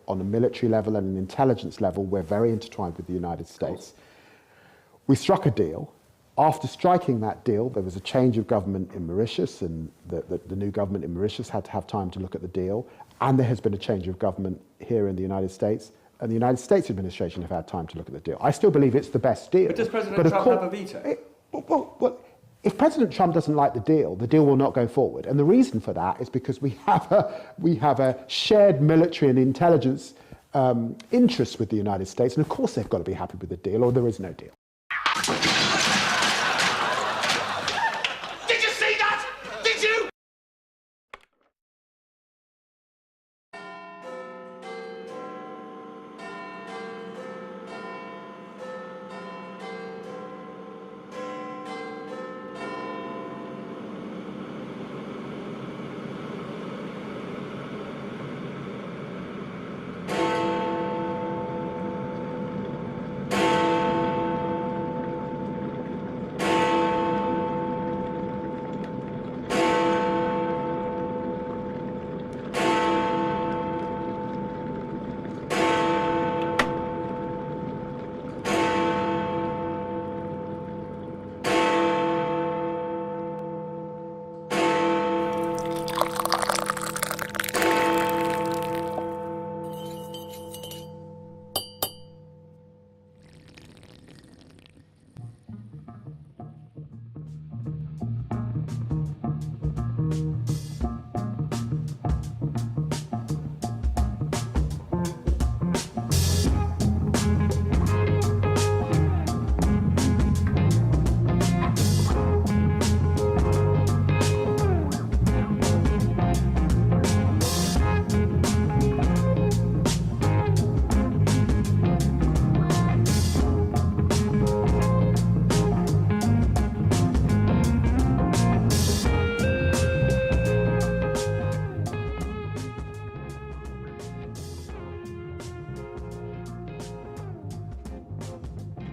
on a military level and an intelligence level, we're very intertwined with the United States. We struck a deal. After striking that deal, there was a change of government in Mauritius, and the new government in Mauritius had to have time to look at the deal. And there has been a change of government here in the United States, and the United States administration have had time to look at the deal. I still believe it's the best deal. But does President Trump have a veto? Well, if President Trump doesn't like the deal will not go forward. And the reason for that is because we have a shared military and intelligence interest with the United States. And of course they've got to be happy with the deal, or there is no deal. Did you see that? Did you?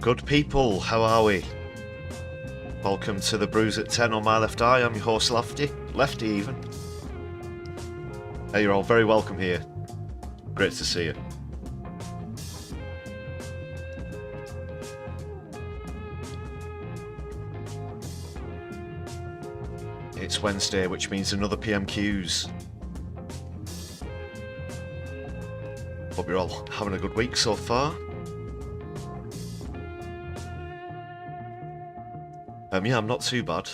Good people, how are we? Welcome to the Brews at 10 on my left eye. I'm your host Lefty even. Hey, you're all very welcome here. Great to see you. It's Wednesday, which means another PMQs. Hope you're all having a good week so far. Yeah, I'm not too bad.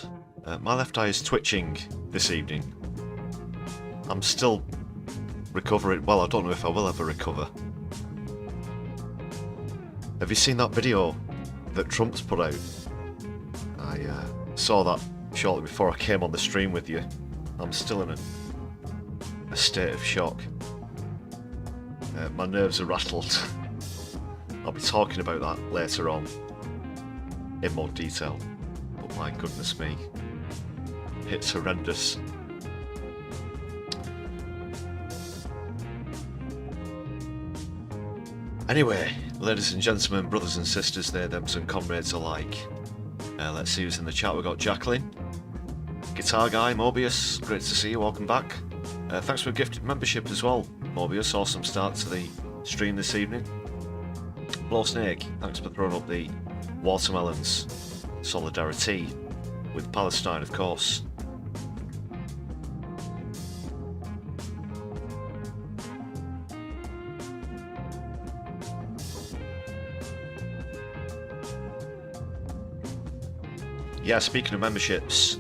My left eye is twitching this evening. I'm still recovering. Well, I don't know if I will ever recover. Have you seen that video that Trump's put out? I saw that shortly before I came on the stream with you. I'm still in a state of shock. My nerves are rattled. I'll be talking about that later on in more detail. My goodness me, it's horrendous. Anyway, ladies and gentlemen, brothers and sisters, there, thems and comrades alike. Let's see who's in the chat. We've got Jacqueline, Guitar Guy, Mobius, great to see you, welcome back. Thanks for a gifted membership as well, Mobius, awesome start to the stream this evening. Blow Snake, thanks for throwing up the watermelons. Solidari-Tea with Palestine, of course. Yeah, speaking of memberships,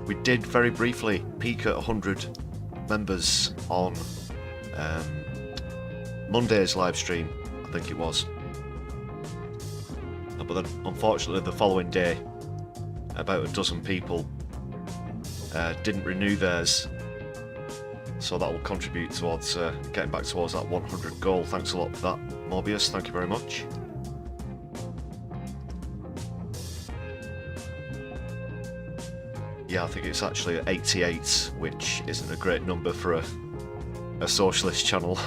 we did very briefly peak at 100 members on Monday's live stream, I think it was. But then, unfortunately, the following day, about a dozen people didn't renew theirs, so that will contribute towards getting back towards that 100 goal. Thanks a lot for that, Mobius. Thank you very much. Yeah, I think it's actually at 88, which isn't a great number for a socialist channel.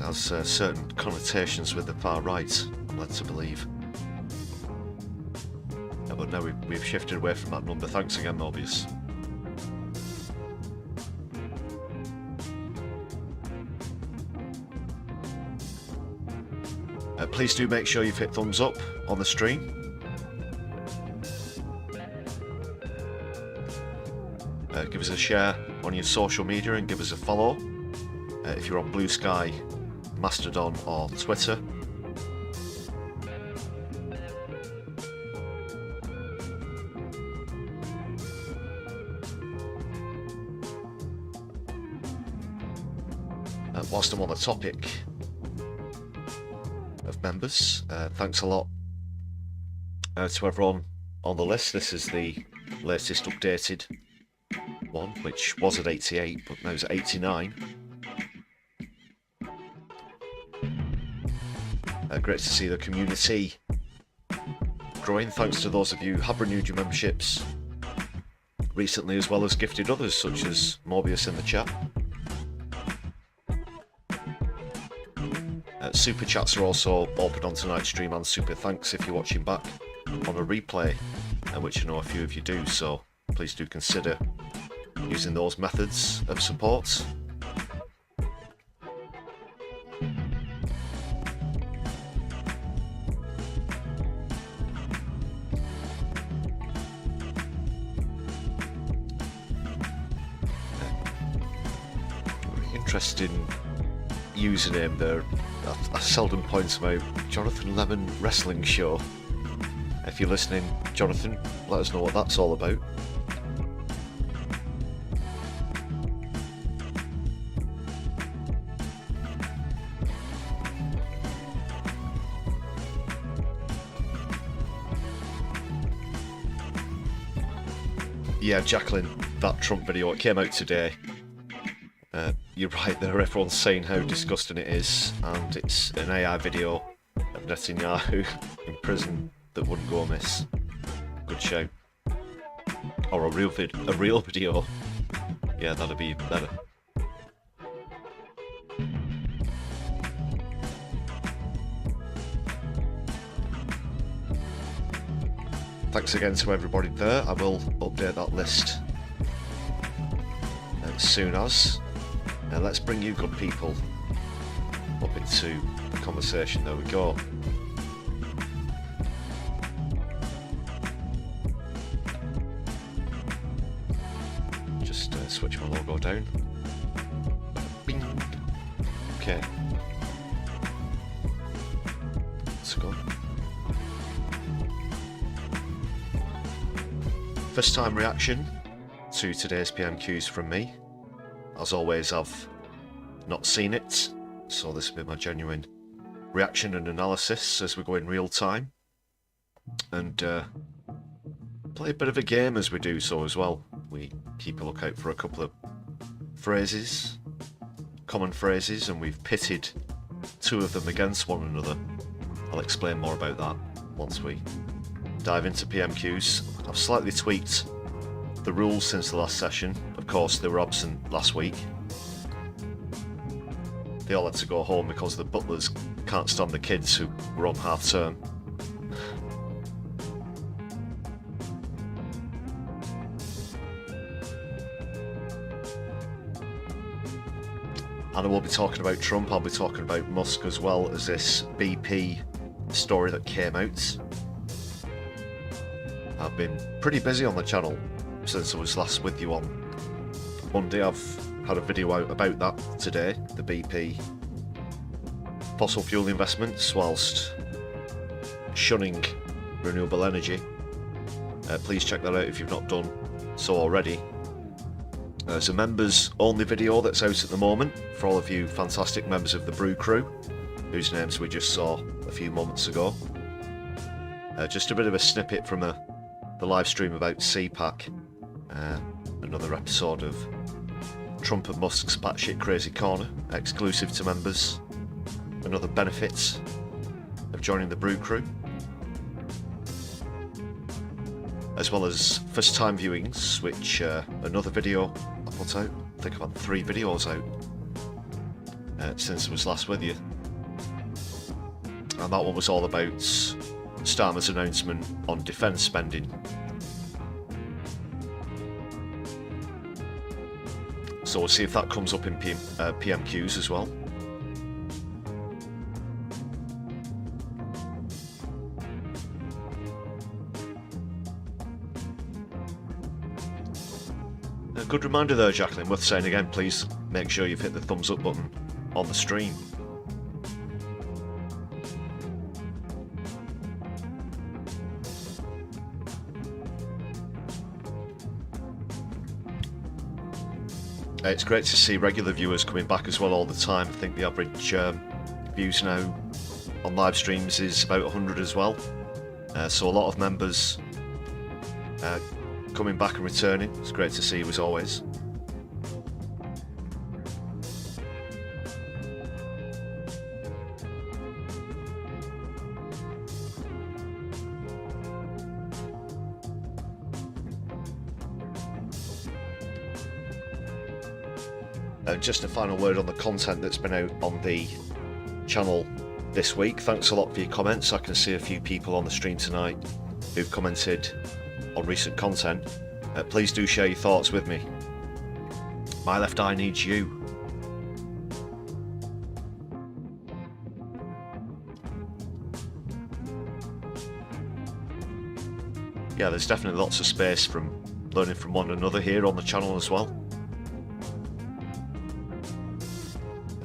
It has certain connotations with the far right, I'm led to believe. Yeah, but now we've shifted away from that number. Thanks again, Mobius. Please do make sure you've hit thumbs up on the stream. Give us a share on your social media and give us a follow if you're on Blue Sky, Mastodon or Twitter. Whilst I'm on the topic of members, thanks a lot to everyone on the list. This is the latest updated one, which was at 88 but now is at 89. Great to see the community growing. Thanks to those of you who have renewed your memberships recently, as well as gifted others such as Morbius in the chat. Super chats are also open on tonight's stream, and super thanks if you're watching back on a replay, which I know a few of you do, so please do consider using those methods of support. Interesting username there. I seldom point to my Jonathan Lemon Wrestling Show. If you're listening, Jonathan, let us know what that's all about. Yeah, Jacqueline, that Trump video, it came out today. You're right there, everyone's saying how disgusting it is, and it's an AI video of Netanyahu in prison that wouldn't go amiss. Good shout. Or a real video. Yeah, that'd be better. Thanks again to everybody there. I will update that list as soon as. Now let's bring you good people up into the conversation. There we go. Just switch my logo down. Bing. Okay. Let's go. First time reaction to today's PMQs from me. As always, I've not seen it, so this will be my genuine reaction and analysis as we go in real time. And play a bit of a game as we do so as well. We keep a lookout for a couple of phrases, common phrases, and we've pitted two of them against one another. I'll explain more about that once we dive into PMQs. I've slightly tweaked the rules since the last session. Of course, they were absent last week. They all had to go home because the butlers can't stand the kids who were on half term. And I will be talking about Trump, I'll be talking about Musk, as well as this BP story that came out. I've been pretty busy on the channel since I was last with you on Monday. I've had a video out about that today, the BP fossil fuel investments whilst shunning renewable energy. Please check that out if you've not done so already. There's a members only video that's out at the moment for all of you fantastic members of the Brew crew, whose names we just saw a few moments ago. Just a bit of a snippet from the live stream about CPAC. Another episode of Trump and Musk's batshit crazy corner, exclusive to members. Another benefit of joining the Brew crew. As well as first time viewings, which another video I put out. I think I've had 3 videos out since I was last with you. And that one was all about Starmer's announcement on defence spending. So we'll see if that comes up in PMQs as well. A good reminder there, Jacqueline, worth saying again, please make sure you've hit the thumbs up button on the stream. It's great to see regular viewers coming back as well all the time. I think the average views now on live streams is about 100 as well. So a lot of members coming back and returning. It's great to see you as always. Just a final word on the content that's been out on the channel this week. Thanks a lot for your comments. I can see a few people on the stream tonight who've commented on recent content. Please do share your thoughts with me. My left eye needs you. Yeah, there's definitely lots of space from learning from one another here on the channel as well.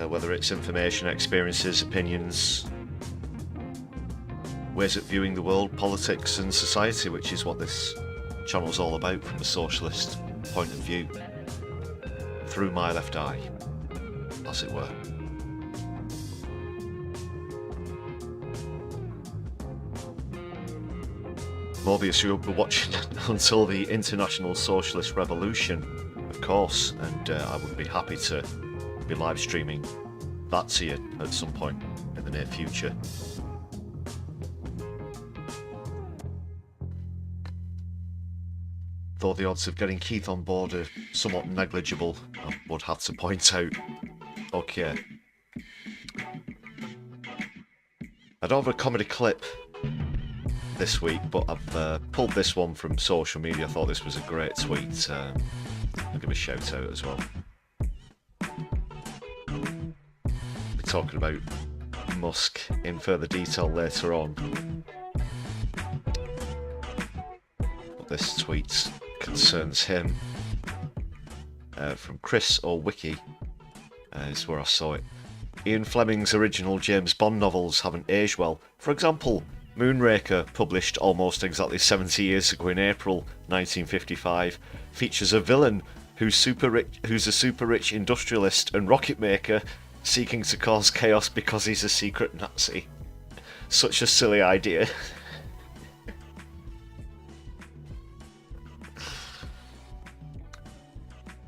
Whether it's information, experiences, opinions, ways of viewing the world, politics and society, which is what this channel's all about from a socialist point of view, through my left eye, as it were. Morbius, you'll be watching until the International Socialist Revolution, of course, and I would be happy to be live streaming that to you at some point in the near future. Though the odds of getting Keith on board are somewhat negligible, I would have to point out. Okay. I don't have a comedy clip this week, but I've pulled this one from social media. I thought this was a great tweet. I'll give a shout out as well. Talking about Musk in further detail later on. But this tweet concerns him. From Chris or Wiki is where I saw it. Ian Fleming's original James Bond novels haven't aged well. For example, Moonraker, published almost exactly 70 years ago in April 1955, features a villain who's a super rich industrialist and rocket maker seeking to cause chaos because he's a secret Nazi. Such a silly idea.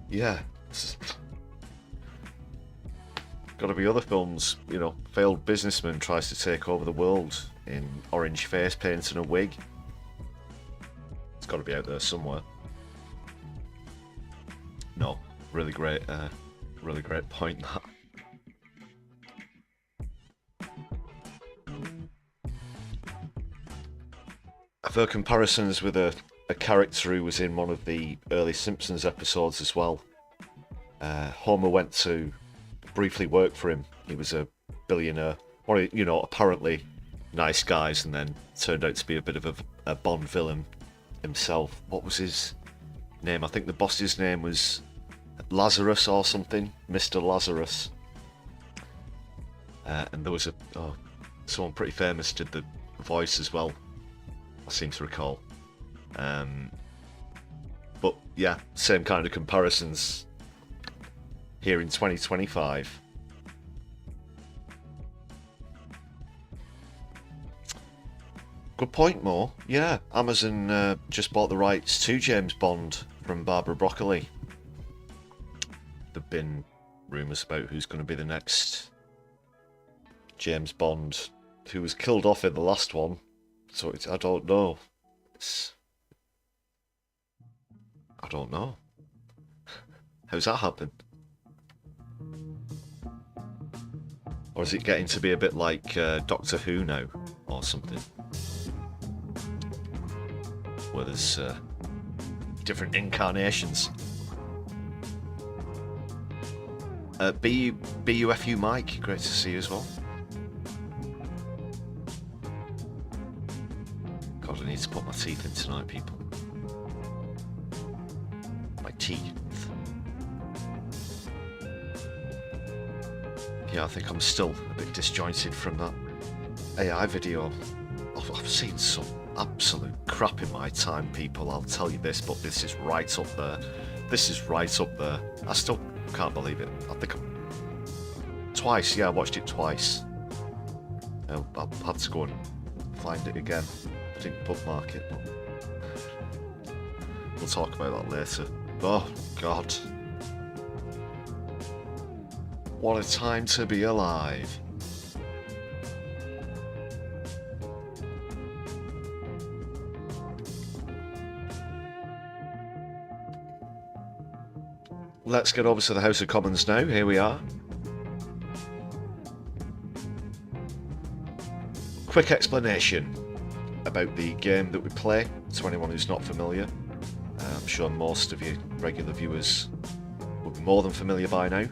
Yeah. Gotta be other films, you know, failed businessman tries to take over the world in orange face paint and a wig. It's gotta be out there somewhere. No, really great point that. I've heard comparisons with a character who was in one of the early Simpsons episodes as well. Homer went to briefly work for him. He was a billionaire, or, you know, apparently nice guys, and then turned out to be a bit of a Bond villain himself. What was his name? I think the boss's name was Lazarus or something, Mr. Lazarus. And there was someone pretty famous did the voice as well, I seem to recall. But yeah, same kind of comparisons here in 2025. Good point, Mo. Yeah, Amazon just bought the rights to James Bond from Barbara Broccoli. There've been rumours about who's going to be the next James Bond, who was killed off in the last one. So I don't know. I don't know. How's that happen? Or is it getting to be a bit like Doctor Who now, or something? Where there's different incarnations. BUFU Mike, great to see you as well. God, I need to put my teeth in tonight, people. My teeth. Yeah, I think I'm still a bit disjointed from that AI video. I've seen some absolute crap in my time, people, I'll tell you this, but this is right up there. This is right up there. I still can't believe it. I think twice, yeah, I watched it twice. I'll have to go and find it again. I didn't bookmark it, but we'll talk about that later. Oh, God. What a time to be alive. Let's get over to the House of Commons now. Here we are. Quick explanation about the game that we play, to anyone who's not familiar. I'm sure most of you regular viewers will be more than familiar by now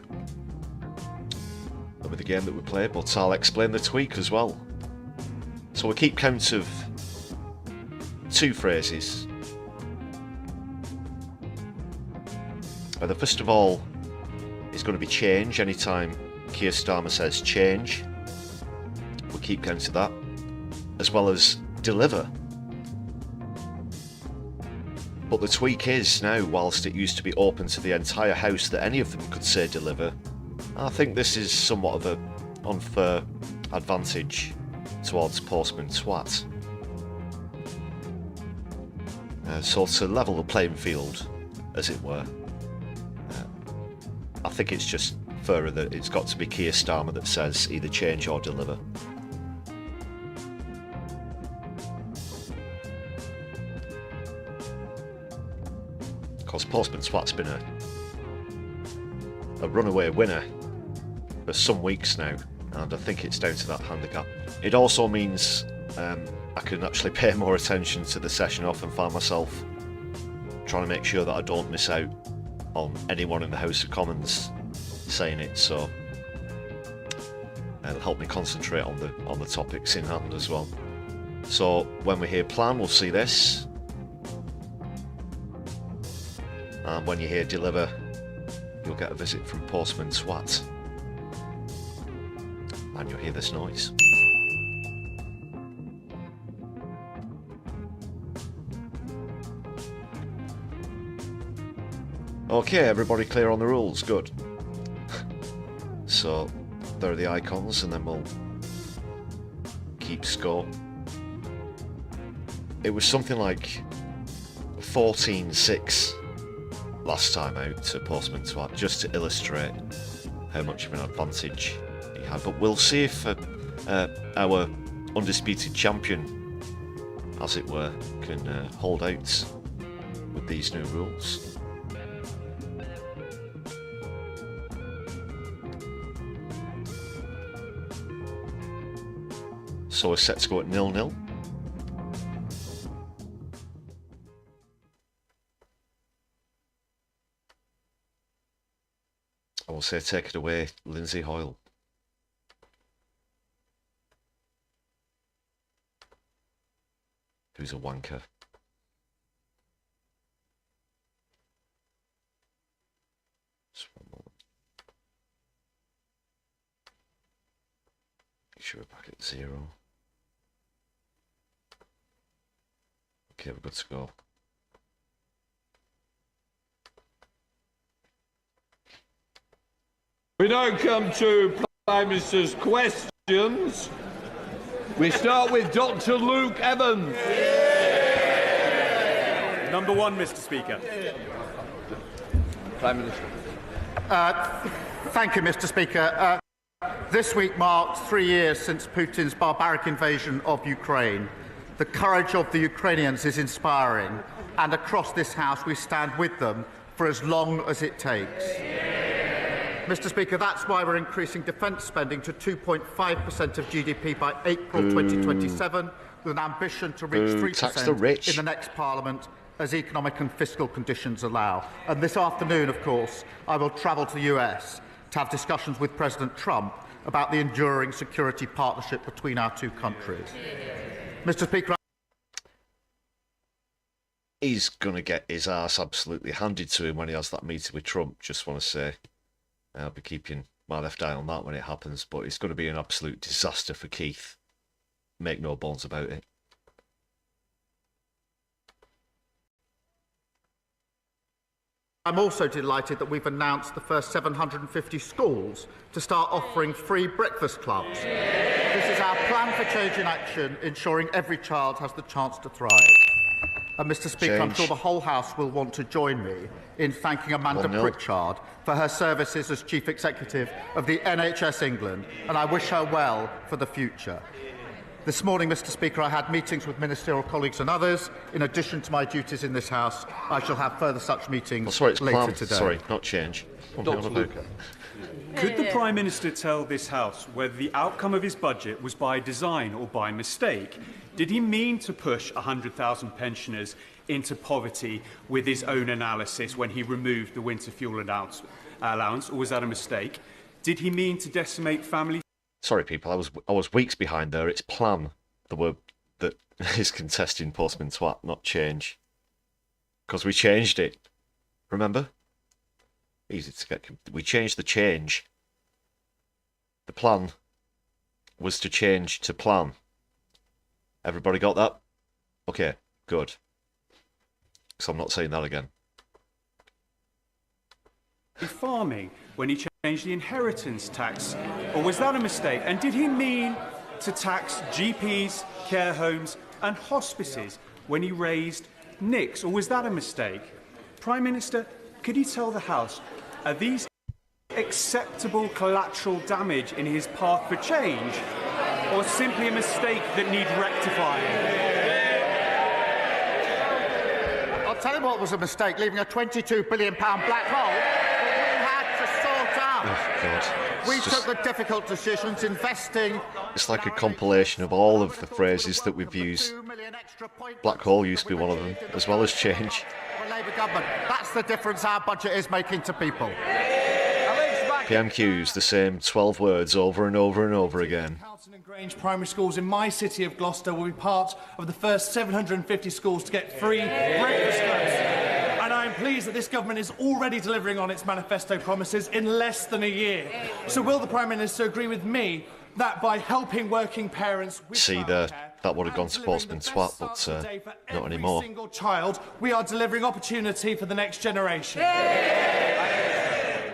with the game that we play, but I'll explain the tweak as well. So we keep count of 2 phrases. The first of all is going to be change. Anytime Keir Starmer says change, we'll keep count of that, as well as deliver. But the tweak is now, whilst it used to be open to the entire House that any of them could say deliver, I think this is somewhat of an unfair advantage towards Postman Twat. So to level the playing field, as it were, I think it's just fairer that it's got to be Keir Starmer that says either change or deliver. Because Postman Twat's been a runaway winner for some weeks now, and I think it's down to that handicap. It also means I can actually pay more attention to the session. I often find myself trying to make sure that I don't miss out on anyone in the House of Commons saying it, so it'll help me concentrate on the topics in hand as well. So when we hear plan, we'll see this, and when you hear deliver, you'll get a visit from Postman Twat, and you'll hear this noise. Okay, everybody clear on the rules? Good. So, there are the icons, and then we'll keep score. It was something like 14-6 last time out to Postman Twat, just to illustrate how much of an advantage he had. But we'll see if our undisputed champion, as it were, can hold out with these new rules. So we're set to go at 0-0. I will say take it away, Lindsay Hoyle. Who's a wanker. Just one moment. Make sure we're back at 0. Okay, we're good to go. We now come to Prime Minister's questions. We start with Dr. Luke Evans. Number 1, Mr. Speaker. Prime Minister. Thank you, Mr. Speaker. This week marks 3 years since Putin's barbaric invasion of Ukraine. The courage of the Ukrainians is inspiring, and across this House we stand with them for as long as it takes. Mr. Speaker, that's why we're increasing defence spending to 2.5% of GDP by April 2027, with an ambition to reach 3% in the next Parliament as economic and fiscal conditions allow. And this afternoon, of course, I will travel to the US to have discussions with President Trump about the enduring security partnership between our two countries. Mr. Speaker, he's going to get his arse absolutely handed to him when he has that meeting with Trump. Just want to say, I'll be keeping my left eye on that when it happens, but it's going to be an absolute disaster for Keith. Make no bones about it. I'm also delighted that we've announced the first 750 schools to start offering free breakfast clubs. This is our plan for change in action, ensuring every child has the chance to thrive. And Mr. Speaker, I'm sure the whole House will want to join me in thanking Amanda Pritchard for her services as Chief Executive of the NHS England, and I wish her well for the future. This morning, Mr. Speaker, I had meetings with ministerial colleagues and others. In addition to my duties in this House, I shall have further such meetings later today. Sorry, not change. Could the Prime Minister tell this House whether the outcome of his budget was by design or by mistake? Did he mean to push 100,000 pensioners into poverty with his own analysis when he removed the winter fuel allowance, or was that a mistake? Did he mean to decimate family? Sorry, people, I was weeks behind there. It's plan, the word that is contesting Postman Twat, not change. Because we changed it. Remember? Easy to get. We changed the change. The plan was to change to plan. Everybody got that? Okay, good. So I'm not saying that again. Farming when he changed the inheritance tax, or was that a mistake? And did he mean to tax GPs, care homes and hospices when he raised NICs, or was that a mistake? Prime Minister, could he tell the House, are these acceptable collateral damage in his path for change, or simply a mistake that needs rectifying? I'll tell you what was a mistake, leaving a £22 billion black hole that we had to sort out. Oh, God. We took the difficult decisions, investing... It's like a compilation of all of the phrases that we've used. Black hole used to be one of them, as well as change. The Labour government. That's the difference our budget is making to people. PMQs, the same 12 words over and over and over again. Houghton and Grange primary schools in my city of Gloucester will be part of the first 750 schools to get free breakfast clubs. And I'm pleased that this government is already delivering on its manifesto promises in less than a year. So will the Prime Minister agree with me that by helping working parents with that would have gone to Postman Twat, but not anymore. Single child, we are delivering opportunity for the next generation.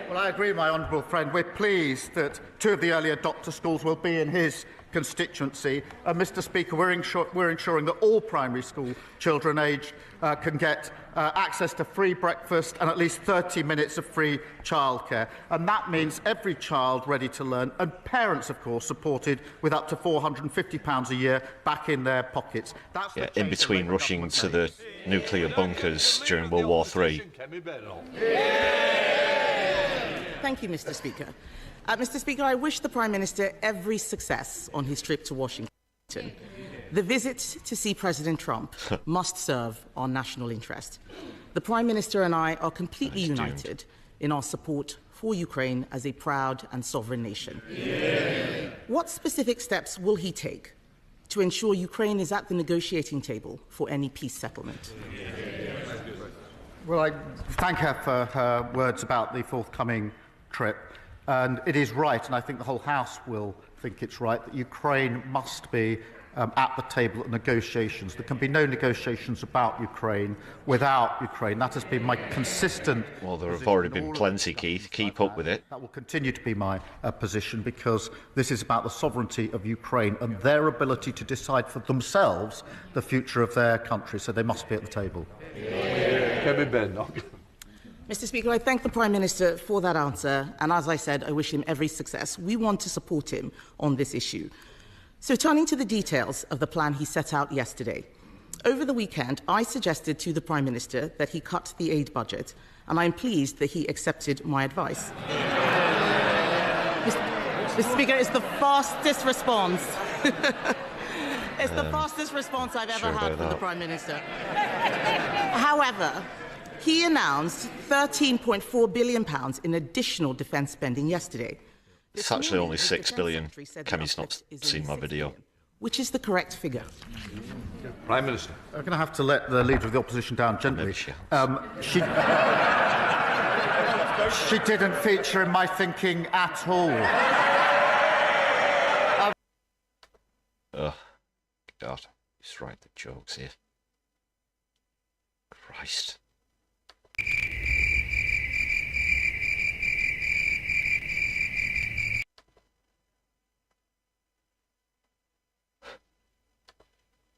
Well, I agree with my honourable friend. We're pleased that 2 of the early adopter schools will be in his constituency. Mr. Speaker, we're ensuring that all primary school children aged can get access to free breakfast and at least 30 minutes of free childcare. And that means every child ready to learn, and parents, of course, supported with up to £450 a year back in their pockets. That's in between rushing to the nuclear bunkers during World War III. Thank you, Mr. Speaker. Mr. Speaker, I wish the Prime Minister every success on his trip to Washington. The visit to see President Trump must serve our national interest. The Prime Minister and I are completely united in our support for Ukraine as a proud and sovereign nation. What specific steps will he take to ensure Ukraine is at the negotiating table for any peace settlement? Well, I thank her for her words about the forthcoming trip. And it is right, and I think the whole House will think it's right, that Ukraine must be at the table at negotiations. There can be no negotiations about Ukraine without Ukraine. That has been my consistent... Well, there have already been plenty, Keith. Keep up with it. That will continue to be my position, because this is about the sovereignty of Ukraine and their ability to decide for themselves the future of their country, so they must be at the table. Mr. Speaker, I thank the Prime Minister for that answer, and as I said, I wish him every success. We want to support him on this issue. So turning to the details of the plan he set out yesterday. Over the weekend, I suggested to the Prime Minister that he cut the aid budget, and I'm pleased that he accepted my advice. Mr. Speaker, it's the fastest response. It's the fastest response I've ever had from the Prime Minister. However, he announced £13.4 billion in additional defence spending yesterday. It's actually only 6 billion. Kemi's not seen my video. Which is the correct figure? Prime Minister. I'm going to have to let the Leader of the Opposition down gently. Maybe she She didn't feature in my thinking at all. Oh, God. He's writing the jokes here. Christ.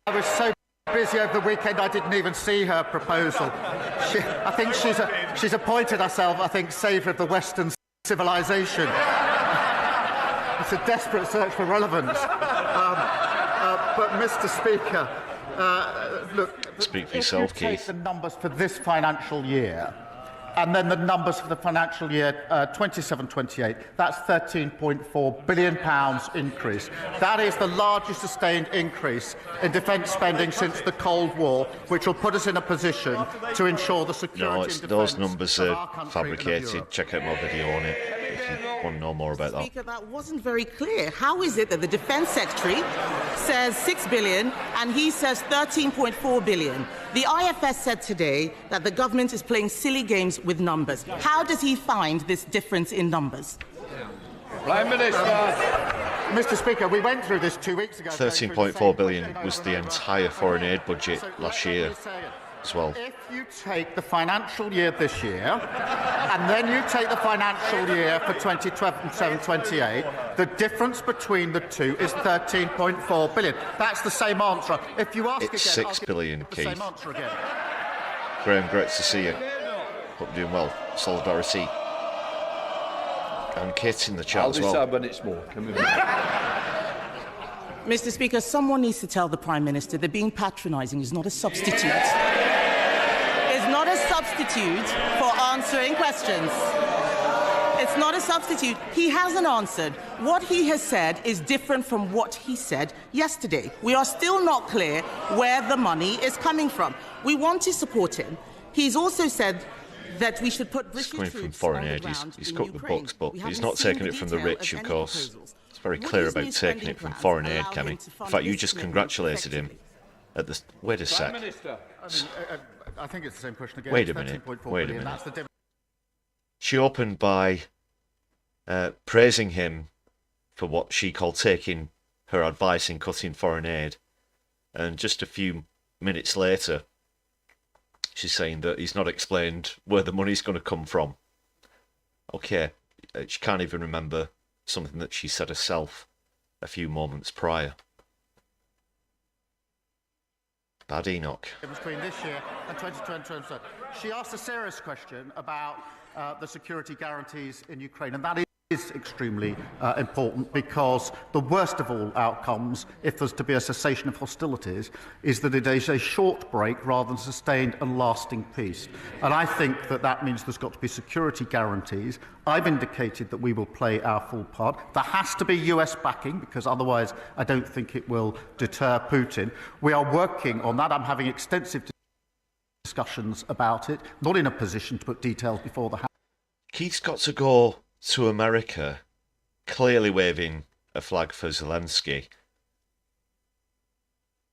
I was so busy over the weekend I didn't even see her proposal. I think she's appointed herself, I think, saviour of the Western civilization. It's a desperate search for relevance. But, Mr. Speaker, look, speak for yourself, if you take Keith. the numbers for this financial year, and then the numbers for the financial year 27-28, that's £13.4 billion increase. That is the largest sustained increase in defence spending since the Cold War, which will put us in a position to ensure the security and defence those numbers of are our country and of fabricated. Europe. Check out my video on it if you want to know more about that. Speaker, that wasn't very clear. How is it that the Defence Secretary says $6 billion and he says $13.4 billion? The IFS said today that the government is playing silly games with numbers. How does he find this difference in numbers? Prime Minister. Mr. Speaker, we went through this 2 weeks ago. 13.4 billion was the entire foreign aid budget last year as well. If you take the financial year this year, and then you take the financial year for 2027-28, the difference between the two is 13.4 billion. That's the same answer. If you ask It's again, 6 billion, the same Keith. answer again. Graham, great to see you. Hope you're doing well. Solidari-Tea. And Kit in the chat I'll as well. decide when it's more. Come with me. Mr. Speaker, someone needs to tell the Prime Minister that being patronising is not a substitute. Is not a substitute for answering questions. It's not a substitute. He hasn't answered. What he has said is different from what he said yesterday. We are still not clear where the money is coming from. We want to support him. He's also said that we should put British Coming from troops foreign on the aid, ground he's in cooked the Ukraine. books, but We he's haven't not seen taking the it from the detail rich, of of any course. proposals. It's very Would clear these about new taking spending it from plans foreign aid, allow him Kemi. to In fund fact, you this just commitment congratulated him effectively? at the... Wait a Prime sec. Minister. I think it's the same question again. Wait a It's minute. 13.4 Wait a billion. minute. That's the difference. She opened by praising him for what she called taking her advice in cutting foreign aid. And just a few minutes later, she's saying that he's not explained where the money's going to come from. Okay, she can't even remember something that she said herself a few moments prior. Bad Enoch. Between this year and 2020. She asked a serious question about the security guarantees in Ukraine, and that is extremely important, because the worst of all outcomes, if there's to be a cessation of hostilities, is that it is a short break rather than sustained and lasting peace. And I think that that means there's got to be security guarantees. I've indicated that we will play our full part. There has to be US backing, because otherwise I don't think it will deter Putin. We are working on that. I'm having extensive discussions about it, not in a position to put details before the House. Keith's got to go to America, clearly waving a flag for Zelensky.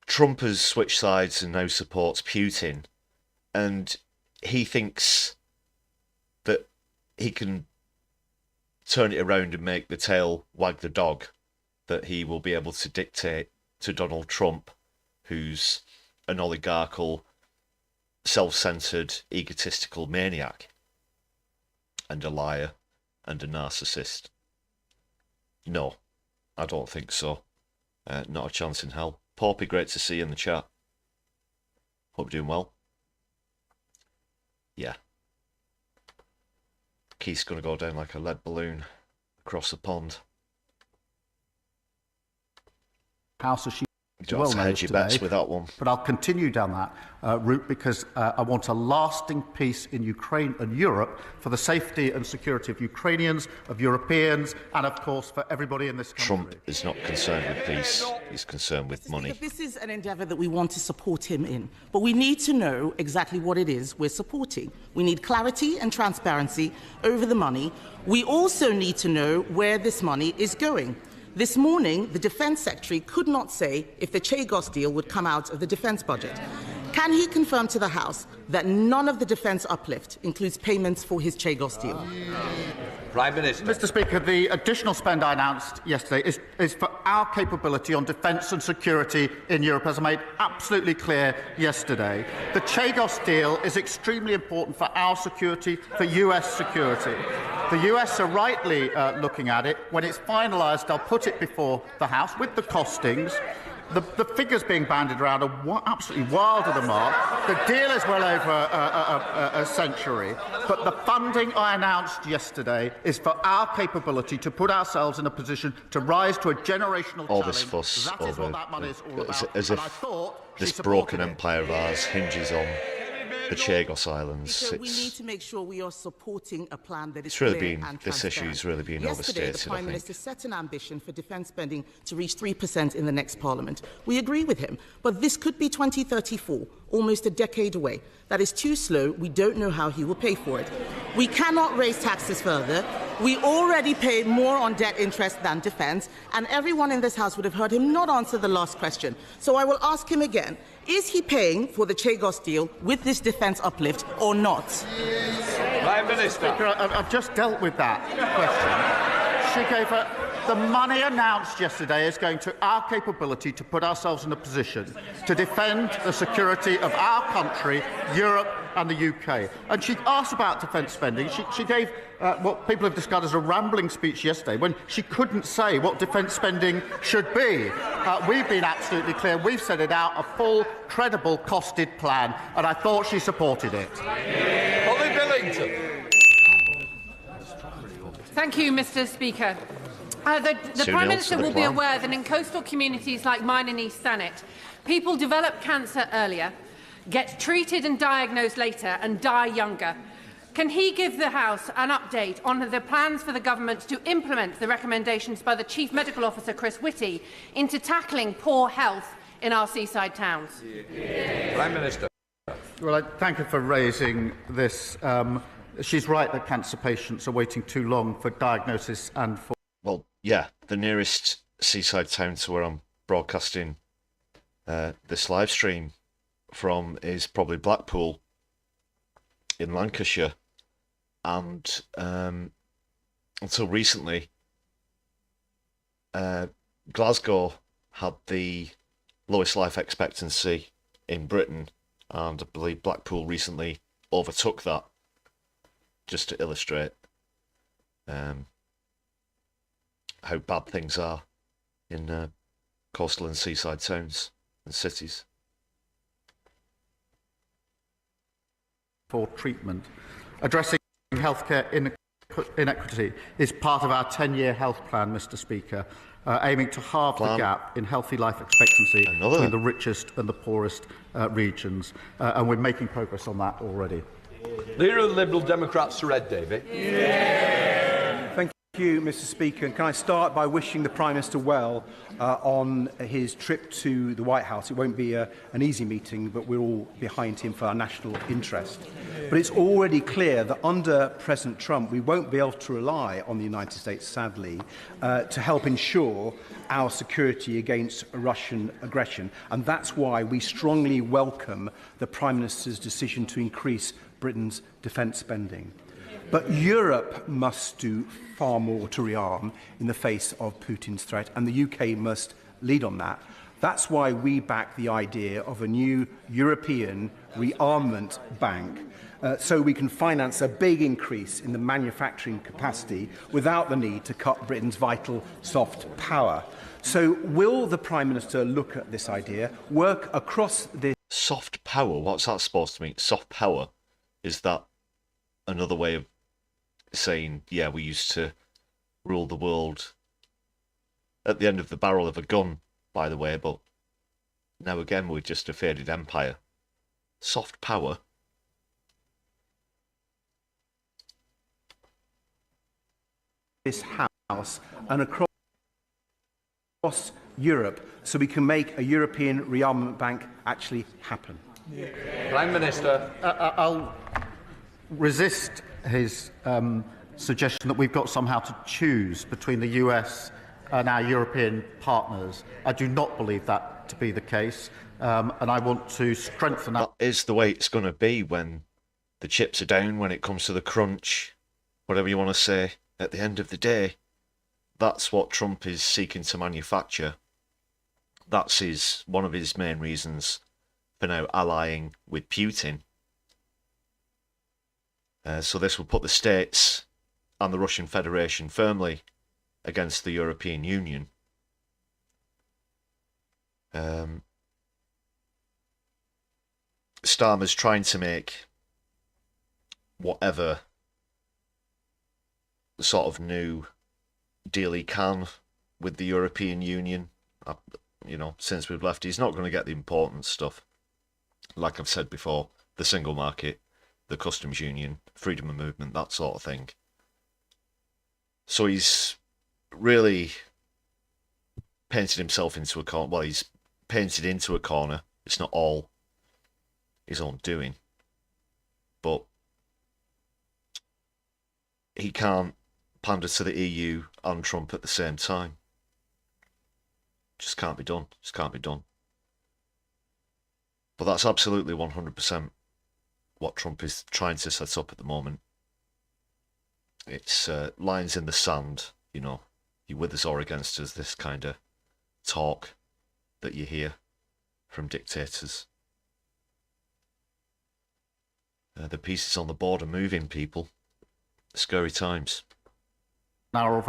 Trump has switched sides and now supports Putin, and he thinks that he can turn it around and make the tail wag the dog, that he will be able to dictate to Donald Trump, who's an oligarchical, self-centered, egotistical maniac and a liar and a narcissist. No, I don't think so. Not a chance in hell. Porpy, great to see you in the chat. Hope you're doing well. Yeah. Keith's going to go down like a lead balloon across the pond. House as she You don't have to hedge your bets with that one. But I'll continue down that route, because I want a lasting peace in Ukraine and Europe for the safety and security of Ukrainians, of Europeans, and of course for everybody in this country. Trump is not concerned with peace. He's concerned with money. This is an endeavour that we want to support him in, but we need to know exactly what it is we're supporting. We need clarity and transparency over the money. We also need to know where this money is going. This morning, the Defence Secretary could not say if the Chagos deal would come out of the defence budget. Can he confirm to the House that none of the defence uplift includes payments for his Chagos deal? Prime Minister. Mr. Speaker, the additional spend I announced yesterday is for our capability on defence and security in Europe, as I made absolutely clear yesterday. The Chagos deal is extremely important for our security, for US security. The US are rightly looking at it. When it's finalised, I'll put it before the House with the costings. The figures being bandied around are absolutely wild of the mark. The deal is well over a century, but the funding I announced yesterday is for our capability to put ourselves in a position to rise to a generational all challenge. this fuss That is over what that money is all about. as And I if thought this she broken supported it. empire of ours hinges on the Chagos Islands. So we need to make sure we are supporting a plan that is It's really clear been- and this transparent. issue's really been Yesterday, overstated, the I Prime think. Minister set an ambition for defence spending to reach 3% in the next Parliament. We agree with him, but this could be 2034, almost a decade away. That is too slow. We don't know how he will pay for it. We cannot raise taxes further. We already pay more on debt interest than defence, and everyone in this House would have heard him not answer the last question. So I will ask him again. Is he paying for the Chagos deal with this defence uplift or not? Prime Minister. Speaker, I've just dealt with that question. She gave her. The money announced yesterday is going to our capability to put ourselves in a position to defend the security of our country, Europe and the UK. And she asked about defence spending. She gave what people have described as a rambling speech yesterday when she couldn't say what defence spending should be. We've been absolutely clear. We've set it out, a full, credible, costed plan, and I thought she supported it. Holly Billington. Thank you, Mr. Speaker. The Prime Minister will be aware that in coastal communities like mine in East Thanet, people develop cancer earlier, get treated and diagnosed later, and die younger. Can he give the House an update on the plans for the government to implement the recommendations by the Chief Medical Officer, Chris Whitty, into tackling poor health in our seaside towns? Prime Minister. Well, I thank her for raising this. She's right that cancer patients are waiting too long for diagnosis and for... Well, yeah, the nearest seaside town to where I'm broadcasting this live stream from is probably Blackpool in Lancashire. And until recently, Glasgow had the lowest life expectancy in Britain, and I believe Blackpool recently overtook that, just to illustrate how bad things are in coastal and seaside towns and cities. For treatment. Addressing healthcare inequity is part of our 10-year health plan, Mr. Speaker, aiming to halve the gap in healthy life expectancy between the richest and the poorest regions, and we're making progress on that already. Leader of the Liberal Democrats, Sir Ed Davey. Thank you, Mr. Speaker. And can I start by wishing the Prime Minister well on his trip to the White House? It won't be an easy meeting, but we're all behind him for our national interest. But it's already clear that under President Trump, we won't be able to rely on the United States, sadly, to help ensure our security against Russian aggression. And that's why we strongly welcome the Prime Minister's decision to increase Britain's defence spending. But Europe must do far more to rearm in the face of Putin's threat, and the UK must lead on that. That's why we back the idea of a new European rearmament bank, so we can finance a big increase in the manufacturing capacity without the need to cut Britain's vital soft power. So will the Prime Minister look at this idea, work across this... Soft power? What's that supposed to mean? Soft power? Is that another way of saying, yeah, we used to rule the world at the end of the barrel of a gun, by the way, but now again we're just a faded empire? Soft power? This House and across Europe, so we can make a European rearmament bank actually happen. Prime Minister. I'll resist his suggestion that we've got somehow to choose between the US and our European partners. I do not believe that to be the case, and I want to strengthen that. That is the way it's going to be when the chips are down, when it comes to the crunch, whatever you want to say. At the end of the day, that's what Trump is seeking to manufacture. That's one of his main reasons for now allying with Putin. So this will put the States and the Russian Federation firmly against the European Union. Starmer's trying to make whatever sort of new deal he can with the European Union. You know, since we've left, he's not going to get the important stuff. Like I've said before, the single market, the customs union, freedom of movement, that sort of thing. So he's really painted himself into a corner. Well, he's painted into a corner. It's not all his own doing. But he can't pander to the EU and Trump at the same time. Just can't be done. Just can't be done. But that's absolutely 100% what Trump is trying to set up at the moment. It's lines in the sand, you know. You with us or against us, this kind of talk that you hear from dictators. The pieces on the board are moving, people. Scary times. Now,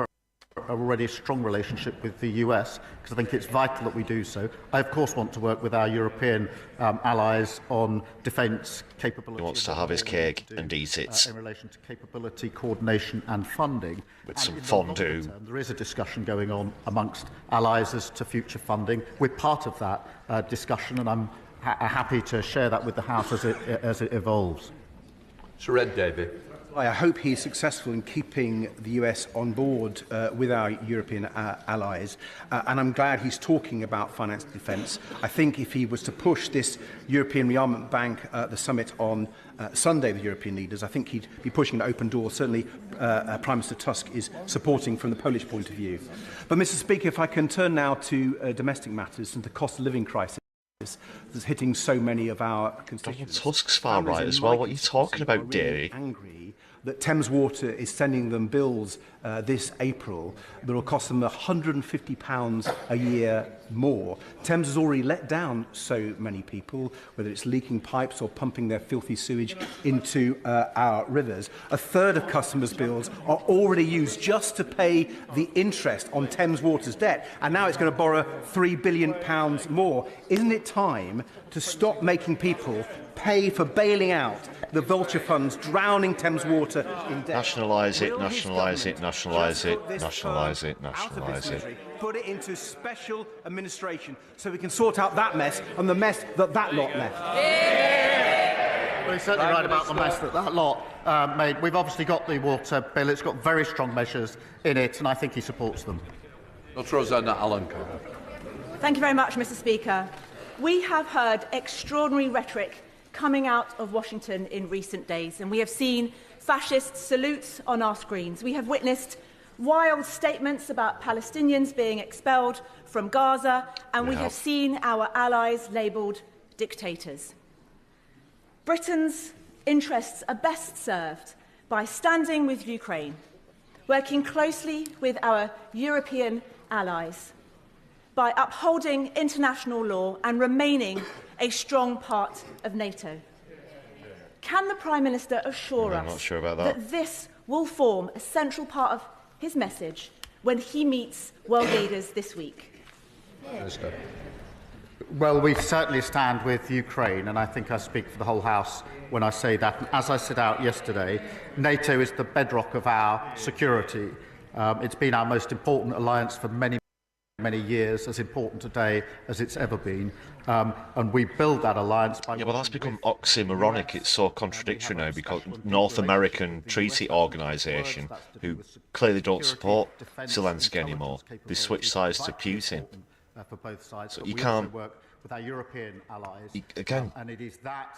already a strong relationship with the US, because I think it's vital that we do so. I, of course, want to work with our European allies on defence capability. He wants to have his cake and eat it. In relation to capability, coordination and funding. With some fondue. There is a discussion going on amongst allies as to future funding. We're part of that discussion, and I'm happy to share that with the House as it evolves. Sir Ed Davey. I hope he's successful in keeping the US on board with our European allies, and I'm glad he's talking about finance and defence. I think if he was to push this European Rearmament Bank at the summit on Sunday, the European leaders, I think he'd be pushing an open door. Certainly Prime Minister Tusk is supporting from the Polish point of view. But, Mr. Speaker, if I can turn now to domestic matters and the cost of living crisis that's hitting so many of our constituents. Donald Tusk's far right as well. What are you talking about, Dairy? Angry that Thames Water is sending them bills this April that will cost them £150 a year more. Thames has already let down so many people, whether it's leaking pipes or pumping their filthy sewage into our rivers. A third of customers' bills are already used just to pay the interest on Thames Water's debt, and now it's going to borrow £3 billion more. Isn't it time to stop making people pay for bailing out the vulture funds drowning Thames Water in debt? Nationalise it, nationalise it, nationalise it, nationalise it, nationalise it. Put it into special administration so we can sort out that mess and the mess that lot left. Well, he's certainly right about the mess that lot made. We've obviously got the water bill. It's got very strong measures in it, and I think he supports them. Dr. Rosanna Allen. Thank you very much, Mr. Speaker. We have heard extraordinary rhetoric coming out of Washington in recent days, and we have seen fascist salutes on our screens. We have witnessed wild statements about Palestinians being expelled from Gaza, and we have seen our allies labelled dictators. Britain's interests are best served by standing with Ukraine, working closely with our European allies, by upholding international law and remaining a strong part of NATO. Can the Prime Minister assure us that this will form a central part of his message when he meets world leaders this week? Well, we certainly stand with Ukraine, and I think I speak for the whole House when I say that. And as I set out yesterday, NATO is the bedrock of our security. It's been our most important alliance for many years, as important today as it's ever been. And we build that alliance by... Yeah, but that's become oxymoronic. It's so contradictory now, because North American Treaty Organisation, who clearly don't support Zelensky anymore, they switch sides to Putin. For both sides. So you can't... work with our European allies. Again... And it is that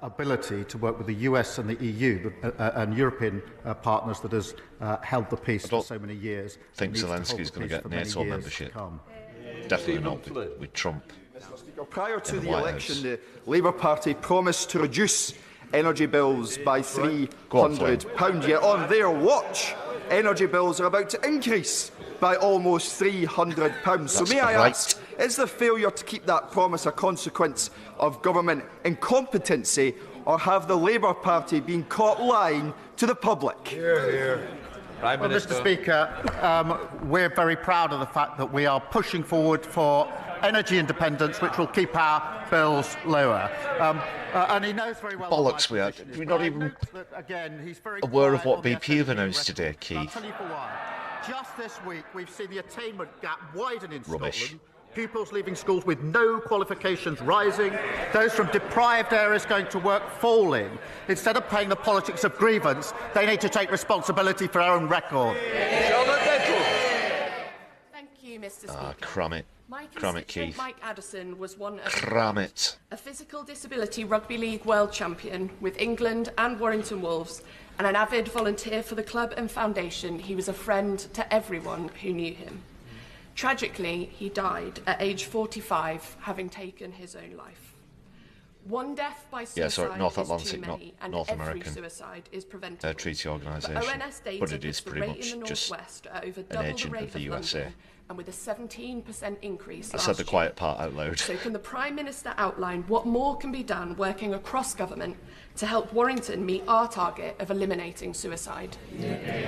ability to work with the US and the EU and European partners that has held the peace for so many years. I think Zelensky's going to get NATO membership. Definitely not with Trump. Prior to the election, the Labour Party promised to reduce energy bills by £300. Yet on their watch, energy bills are about to increase by almost £300. So may I ask, is the failure to keep that promise a consequence of government incompetency, or have the Labour Party been caught lying to the public? Well, Mr. Speaker, we're very proud of the fact that we are pushing forward for energy independence, which will keep our bills lower. And he knows very well. Bollocks, we are. We're not even aware of what BP have announced today, Keith. I'll tell you for why. Just this week, we've seen the attainment gap widen in Scotland. Pupils leaving schools with no qualifications rising, those from deprived areas going to work falling. Instead of playing the politics of grievance, they need to take responsibility for our own record. Thank you, Mr. Speaker. Cram it. Cram it, Keith. Mike Addison was one of Cram it. a physical disability rugby league world champion with England and Warrington Wolves, and an avid volunteer for the club and foundation. He was a friend to everyone who knew him. Tragically, he died at age 45, having taken his own life. One death by suicide North is Atlantic, too many, not and North every American suicide is preventable. treaty organisation, ONS data but it is puts the pretty rate much in the just northwest at over an double the agent rate of the of USA. London, and with a 17% increase I last said the year. quiet part out loud. So can the Prime Minister outline what more can be done working across government to help Warrington meet our target of eliminating suicide?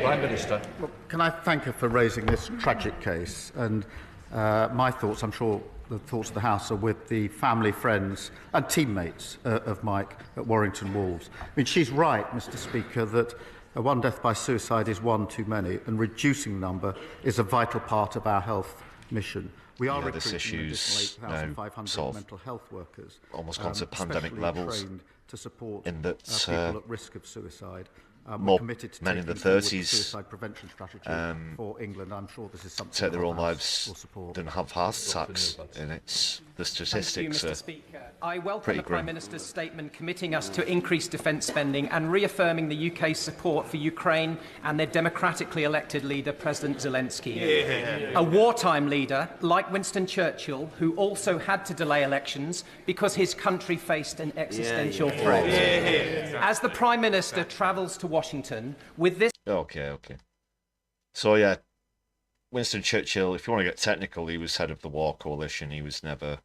Prime Minister. Well, can I thank her for raising this tragic case? And my thoughts, I'm sure the thoughts of the House, are with the family, friends and teammates of Mike at Warrington Wolves. I mean, she's right, Mr. Speaker, that one death by suicide is one too many, and reducing the number is a vital part of our health mission. We are recruiting an additional 8,500 mental health workers, almost gone to pandemic levels, trained to support in that people at risk of suicide. more committed to men in the taking forward 30s suicide prevention strategy for England. I'm sure this is something take their that own the House lives will support. than have heart attacks, and it's the statistics Thank you, Mr. are Speaker. I welcome pretty the Prime grim. Minister's statement committing us to increased defence spending and reaffirming the UK's support for Ukraine and their democratically elected leader, President Zelensky. A wartime leader like Winston Churchill, who also had to delay elections because his country faced an existential threat. As the Prime Minister travels to Washington with this... Okay. So, yeah, Winston Churchill, if you want to get technical, he was head of the War Coalition. He was never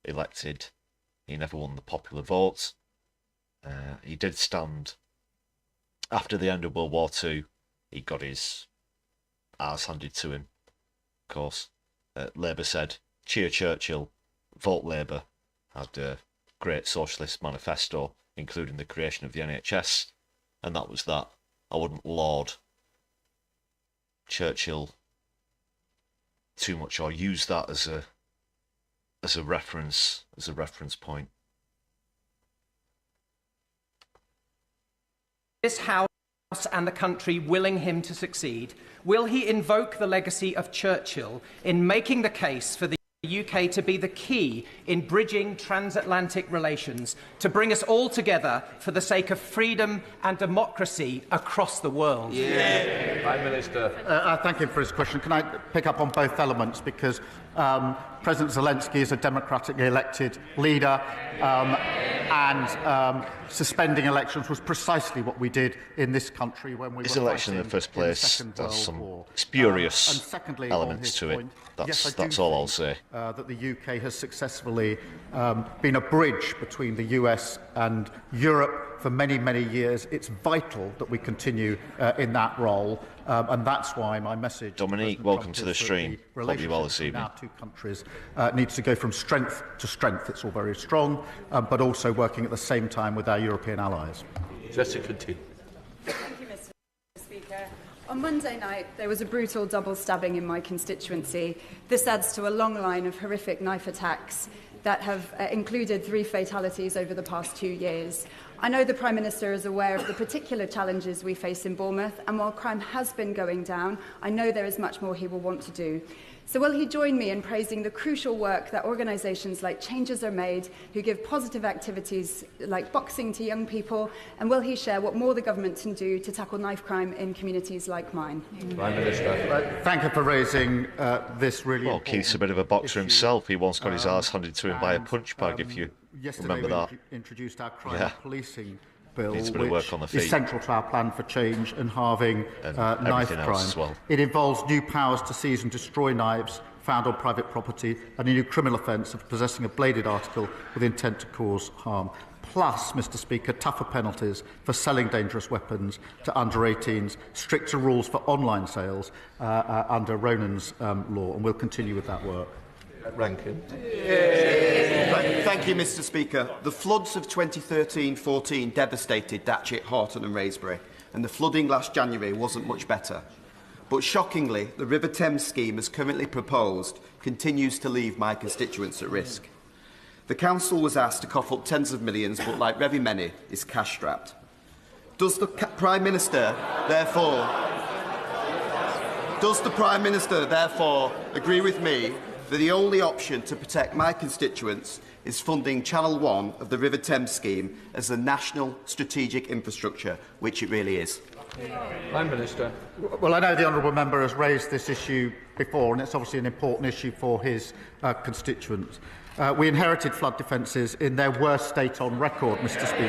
elected. He never won the popular vote. He did stand. After the end of World War II, he got his arse handed to him, of course. Labour said, cheer Churchill, vote Labour. Had a great socialist manifesto, including the creation of the NHS, and that was that. I wouldn't laud Churchill too much or use that as a reference point. This House and the country willing him to succeed, will he invoke the legacy of Churchill in making the case for the UK to be the key in bridging transatlantic relations, to bring us all together for the sake of freedom and democracy across the world? Prime Minister. I thank him for his question. Can I pick up on both elements? Because President Zelensky is a democratically elected leader, and suspending elections was precisely what we did in this country when we His were election in the first place has some spurious elements to it. That's all I'll say. That the UK has successfully been a bridge between the US and Europe for many, many years. It's vital that we continue in that role, and that's why my message... Dominique, welcome to the stream. Hope you're well this evening. Our two countries needs to go from strength to strength. It's all very strong, but also working at the same time with our European allies. Jessica T. Thank you, Mr. Speaker. On Monday night, there was a brutal double stabbing in my constituency. This adds to a long line of horrific knife attacks that have included 3 fatalities over the past 2 years. I know the Prime Minister is aware of the particular challenges we face in Bournemouth, and while crime has been going down, I know there is much more he will want to do. So will he join me in praising the crucial work that organisations like Changes Are Made, who give positive activities like boxing to young people, and will he share what more the government can do to tackle knife crime in communities like mine? Prime Minister. Thank you for raising this really Well, Keith's a bit of a boxer himself. He once got his arse handed to him by a punch bag, if you remember that. Yesterday we introduced our crime policing bill, Needs a bit of work on the which feet. is central to our plan for change and halving knife everything crime. else as well. It involves new powers to seize and destroy knives found on private property and a new criminal offence of possessing a bladed article with intent to cause harm. Plus, Mr Speaker, tougher penalties for selling dangerous weapons to under-18s, stricter rules for online sales under Ronan's law, and we'll continue with that work. Rankin. Thank you, Mr Speaker. The floods of 2013-14 devastated Datchet, Horton and Wraysbury, and the flooding last January wasn't much better. But shockingly, the River Thames scheme as currently proposed continues to leave my constituents at risk. The Council was asked to cough up tens of millions, but like very many, is cash-strapped. Does the Prime Minister, therefore, agree with me that the only option to protect my constituents is funding Channel 1 of the River Thames scheme as a national strategic infrastructure, which it really is? Prime Minister. Well, I know the honourable member has raised this issue before, and it's obviously an important issue for his constituents. We inherited flood defences in their worst state on record, Mr Speaker,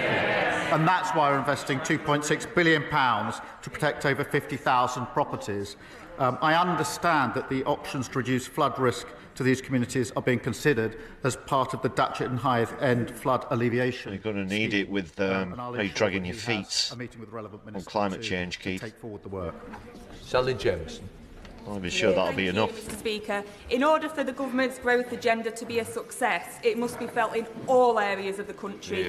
and that's why we're investing £2.6 billion to protect over 50,000 properties. I understand that the options to reduce flood risk to these communities are being considered as part of the Datchet and Hythe End flood alleviation. You're going to need it with how you're dragging your feet on climate change, Keith. Take forward the work. Sally Jameson. I'll be sure that'll be enough. Mr Speaker, in order for the government's growth agenda to be a success, it must be felt in all areas of the country,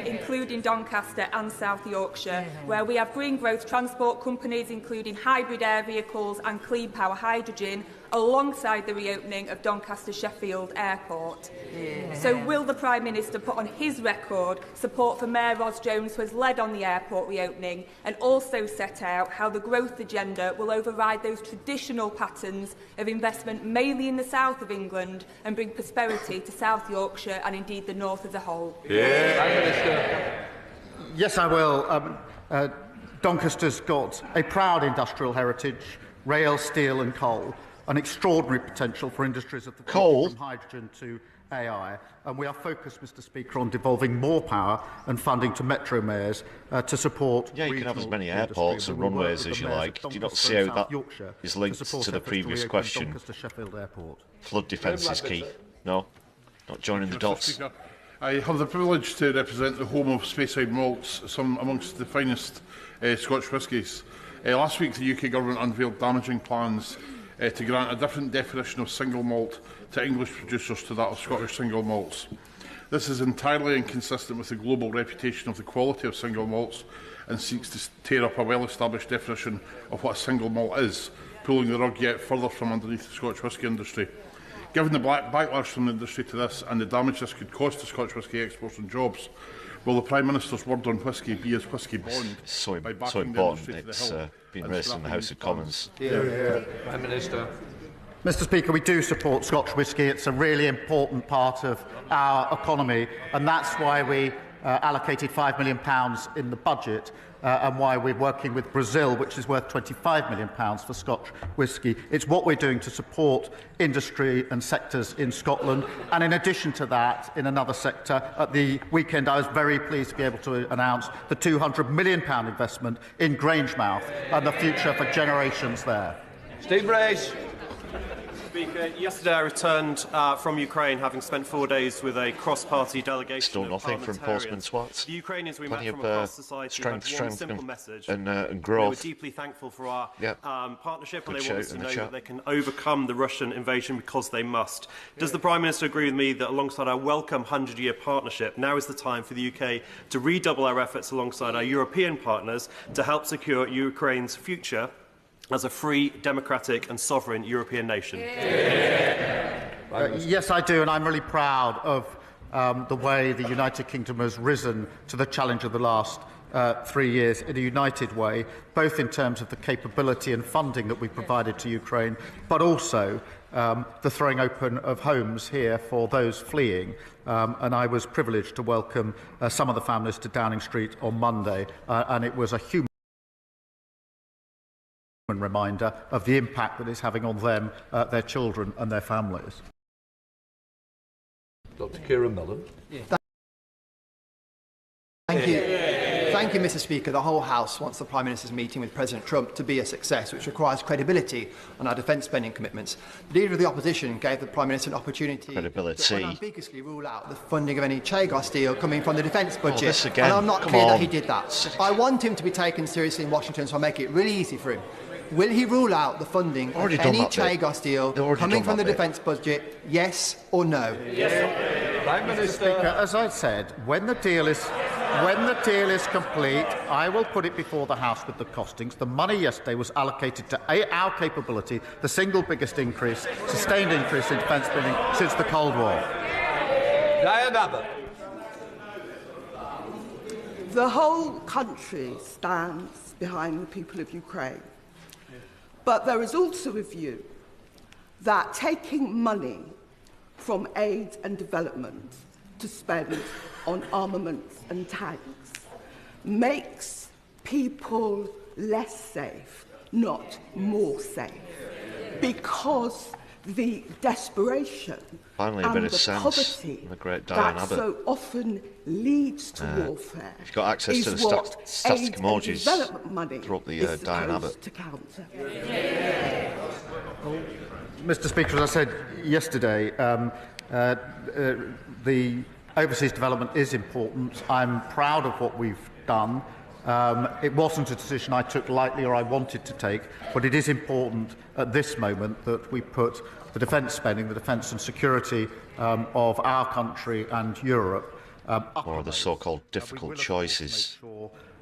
including Doncaster and South Yorkshire, where we have green growth transport companies including hybrid air vehicles and clean power hydrogen, alongside the reopening of Doncaster Sheffield Airport. So will the Prime Minister put on his record support for Mayor Ros Jones, who has led on the airport reopening, and also set out how the growth agenda will override those traditional patterns of investment mainly in the south of England and bring prosperity to South Yorkshire and indeed the north as a whole? Yes, I will. Doncaster's got a proud industrial heritage, rail, steel and coal, an extraordinary potential for industries of the future, from hydrogen to AI, and we are focused, Mr Speaker, on devolving more power and funding to metro mayors to support. Yeah, you can have as many airports and runways as you like. Do you not see how that is linked to the previous question? Flood defence is key. No? Not joining the dots. I have the privilege to represent the home of Speyside malts, some amongst the finest Scotch whiskies. Last week, the UK Government unveiled damaging plans to grant a different definition of single malt to English producers to that of Scottish single malts. This is entirely inconsistent with the global reputation of the quality of single malts and seeks to tear up a well-established definition of what a single malt is, pulling the rug yet further from underneath the Scotch whisky industry. Given the backlash from the industry to this and the damage this could cause to Scotch whisky exports and jobs, will the Prime Minister's word on whisky be his whisky bond? So important. It's been raised in the House of Commons. Prime Minister. Mr Speaker, we do support Scotch whisky. It's a really important part of our economy, and that's why we allocated £5 million in the budget and why we're working with Brazil, which is worth £25 million for Scotch whisky. It's what we're doing to support industry and sectors in Scotland. And in addition to that, in another sector, at the weekend I was very pleased to be able to announce the £200 million investment in Grangemouth and the future for generations there. Steve Brace. Speaker, yesterday I returned from Ukraine, having spent 4 days with a cross-party delegation. Still nothing from Postman Swats. The Ukrainians we Plenty met from across society had one simple message. And They were growth. deeply thankful for our partnership, and Good they want us shout to in know the that chat. they can overcome the Russian invasion because they must. Does the Prime Minister agree with me that alongside our welcome 100-year partnership, now is the time for the UK to redouble our efforts alongside our European partners to help secure Ukraine's future as a free, democratic and sovereign European nation? Yes, I do, and I'm really proud of the way the United Kingdom has risen to the challenge of the last 3 years in a united way, both in terms of the capability and funding that we provided to Ukraine, but also the throwing open of homes here for those fleeing. And I was privileged to welcome some of the families to Downing Street on Monday, and it was a human reminder of the impact that it's having on them, their children and their families. Dr. Kieran Mellon. Thank you. Thank you, Mr. Speaker. The whole House wants the Prime Minister's meeting with President Trump to be a success, which requires credibility on our defence spending commitments. The Leader of the Opposition gave the Prime Minister an opportunity to unambiguously rule out the funding of any Chagos deal coming from the defence budget. And I'm not clear that he did that. I want him to be taken seriously in Washington, so I'll make it really easy for him. Will he rule out the funding of any Chagos deal coming from the defence budget, yes or no? Yes. Prime Minister. Speaker, as I said, when the deal is complete, I will put it before the House with the costings. The money yesterday was allocated to our capability, the single biggest increase, sustained increase in defence spending since the Cold War. Diane Abbott. The whole country stands behind the people of Ukraine. But there is also a view that taking money from aid and development to spend on armaments and tanks makes people less safe, not more safe, because the desperation and the poverty that so often leads to warfare if you've got access to the static emojis, development money throw up the is Diane Abbott. supposed to counter. Mr. Speaker, as I said yesterday, the overseas development is important. I'm proud of what we've done. It wasn't a decision I took lightly or I wanted to take, but it is important at this moment that we put the defence spending, the defence and security of our country and Europe or the so-called difficult choices.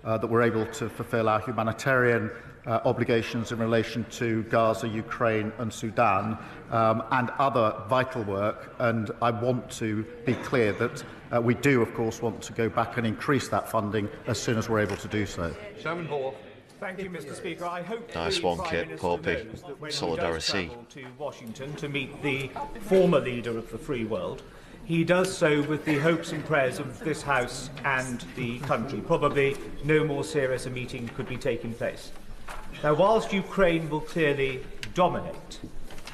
That we're able to fulfil our humanitarian obligations in relation to Gaza, Ukraine and Sudan and other vital work. And I want to be clear that we do, of course, want to go back and increase that funding as soon as we're able to do so. Sherman Hall. Thank you, Mr. Speaker. I hope nice one, Kit Poppy. Solidari-Tea. To Washington to meet the former leader of the free world. He does so with the hopes and prayers of this House and the country. Probably no more serious a meeting could be taking place. Now, whilst Ukraine will clearly dominate,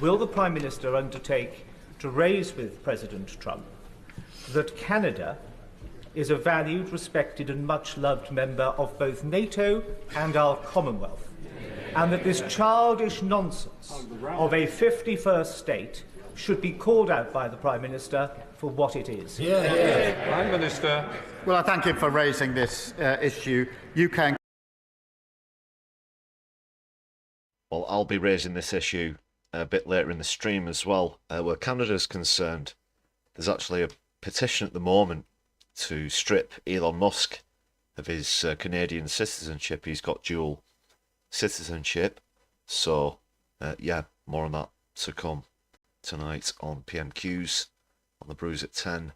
will the Prime Minister undertake to raise with President Trump that Canada is a valued, respected and much-loved member of both NATO and our Commonwealth, and that this childish nonsense of a 51st state should be called out by the Prime Minister for what it is? Prime Minister. Well, I thank him for raising this issue. Well, I'll be raising this issue a bit later in the stream as well. Where Canada's concerned, there's actually a petition at the moment to strip Elon Musk of his Canadian citizenship. He's got dual citizenship. So, yeah, more on that to come tonight on PMQs, on the Brews at 10,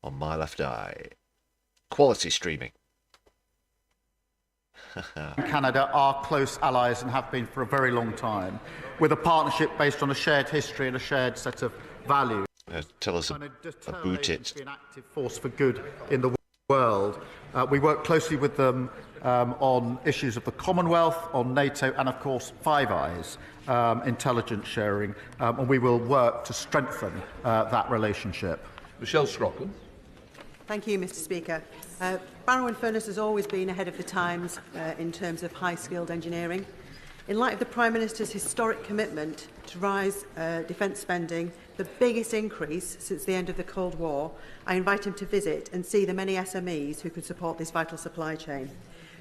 on My Left Eye. Quality streaming. Canada are close allies and have been for a very long time, with a partnership based on a shared history and a shared set of values. Tell us about it. Be an active force for good in the world. We work closely with them on issues of the Commonwealth, on NATO, and of course Five Eyes, intelligence sharing, and we will work to strengthen that relationship. Michelle Strochan. Thank you, Mr. Speaker. Barrow-in-Furness has always been ahead of the times in terms of high-skilled engineering. In light of the Prime Minister's historic commitment to rise defence spending, the biggest increase since the end of the Cold War, I invite him to visit and see the many SMEs who could support this vital supply chain.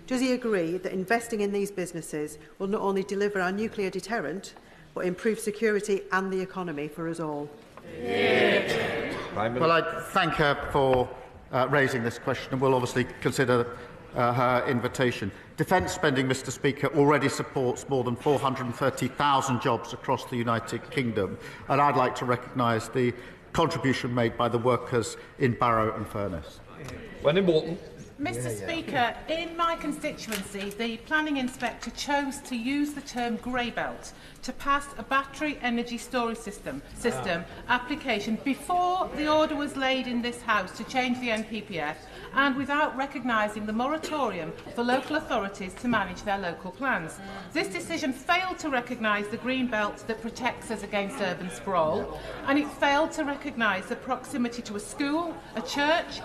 Does he agree that investing in these businesses will not only deliver our nuclear deterrent, but improve security and the economy for us all? Well, I thank her for raising this question, and we'll obviously consider her invitation. Defence spending, Mr. Speaker, already supports more than 430,000 jobs across the United Kingdom, and I'd like to recognise the contribution made by the workers in Barrow and Furness. Wendy Morton. Mr. Speaker, in my constituency, the planning inspector chose to use the term grey belt to pass a battery energy storage system application before the order was laid in this House to change the NPPF, and without recognising the moratorium for local authorities to manage their local plans. This decision failed to recognise the green belt that protects us against urban sprawl, and it failed to recognise the proximity to a school, a church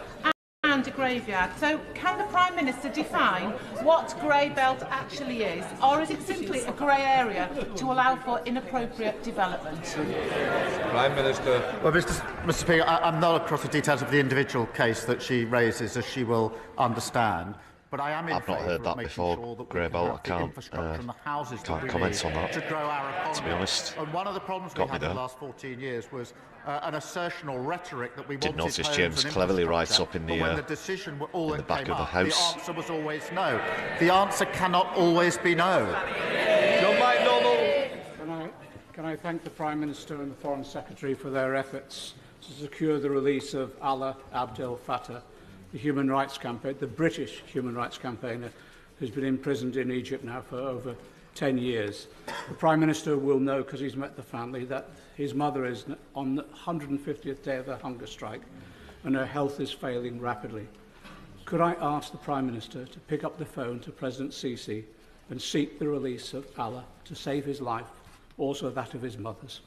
and a graveyard. So can the Prime Minister define what grey belt actually is, or is it simply a grey area to allow for inappropriate development? Prime Minister. Well, Mr. Speaker, I'm not across the details of the individual case that she raises, as she will understand. But I am I've not heard that before, grey belt. I can't comment on that, to be honest. And one of the problems we had in the last 14 years was an assertion or rhetoric that we did wanted notice James cleverly writes up in the back of the House. The answer was always no. The answer cannot always be no. John McDonnell. Can I thank the Prime Minister and the Foreign Secretary for their efforts to secure the release of Allah Abdel Fattah, the human rights campaigner, the British human rights campaigner, who's been imprisoned in Egypt now for over 10 years. The Prime Minister will know, because he's met the family, that his mother is on the 150th day of her hunger strike and her health is failing rapidly. Could I ask the Prime Minister to pick up the phone to President Sisi and seek the release of Allah to save his life, also that of his mother's?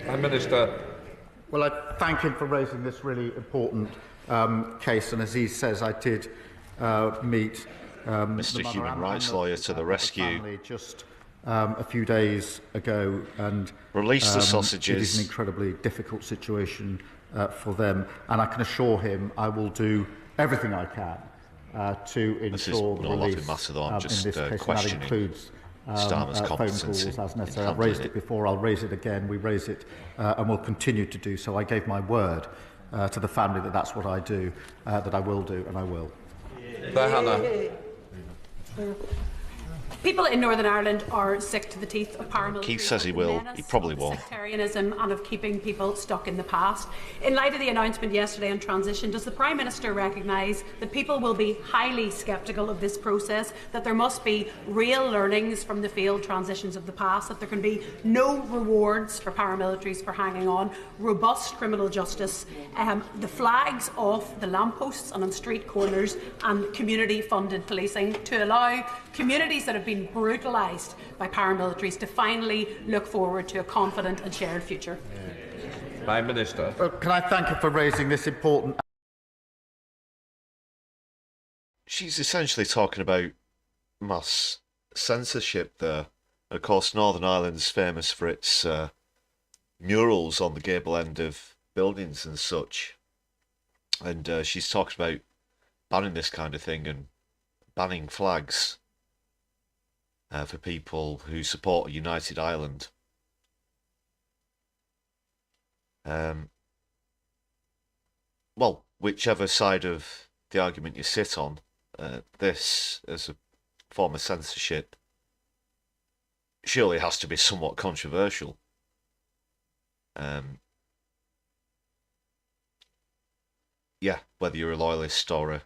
Prime Minister. Well, I thank him for raising this really important case, and as he says, I did meet Mr. Human Rights Lawyer to the rescue. Just a few days ago, and release the sausages. It is an incredibly difficult situation for them, and I can assure him I will do everything I can to ensure the release matter, though. I'm just in this case, and that includes Starmer's phone competency calls as necessary. I've raised it before, I'll raise it again, we raise it and will continue to do so. I gave my word to the family that that's what I do, that I will do, and I will. Hannah. People in Northern Ireland are sick to the teeth of paramilitary. Keith says he will. He probably won't. Sectarianism and of keeping people stuck in the past. In light of the announcement yesterday on transition, does the Prime Minister recognise that people will be highly sceptical of this process, that there must be real learnings from the failed transitions of the past, that there can be no rewards for paramilitaries for hanging on, robust criminal justice, the flags off the lampposts and on street corners, and community-funded policing to allow communities that have been brutalised by paramilitaries to finally look forward to a confident and shared future? Prime Minister. Well, can I thank her for raising this important... She's essentially talking about mass censorship there. Of course, Northern Ireland's famous for its murals on the gable end of buildings and such. And she's talking about banning this kind of thing and banning flags for people who support a united Ireland. Well, whichever side of the argument you sit on, this, as a form of censorship, surely has to be somewhat controversial. Yeah, whether you're a loyalist or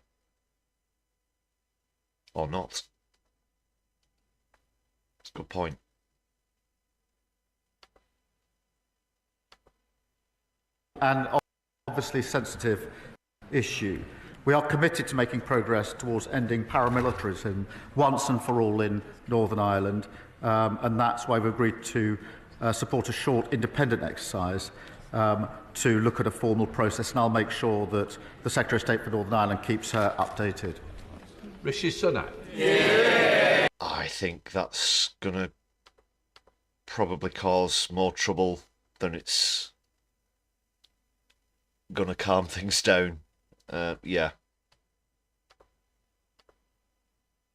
not. That's a good point. And obviously sensitive issue. We are committed to making progress towards ending paramilitarism once and for all in Northern Ireland, and that's why we've agreed to support a short independent exercise to look at a formal process, and I'll make sure that the Secretary of State for Northern Ireland keeps her updated. Rishi Sunak. Yeah. I think that's going to probably cause more trouble than it's going to calm things down. Yeah.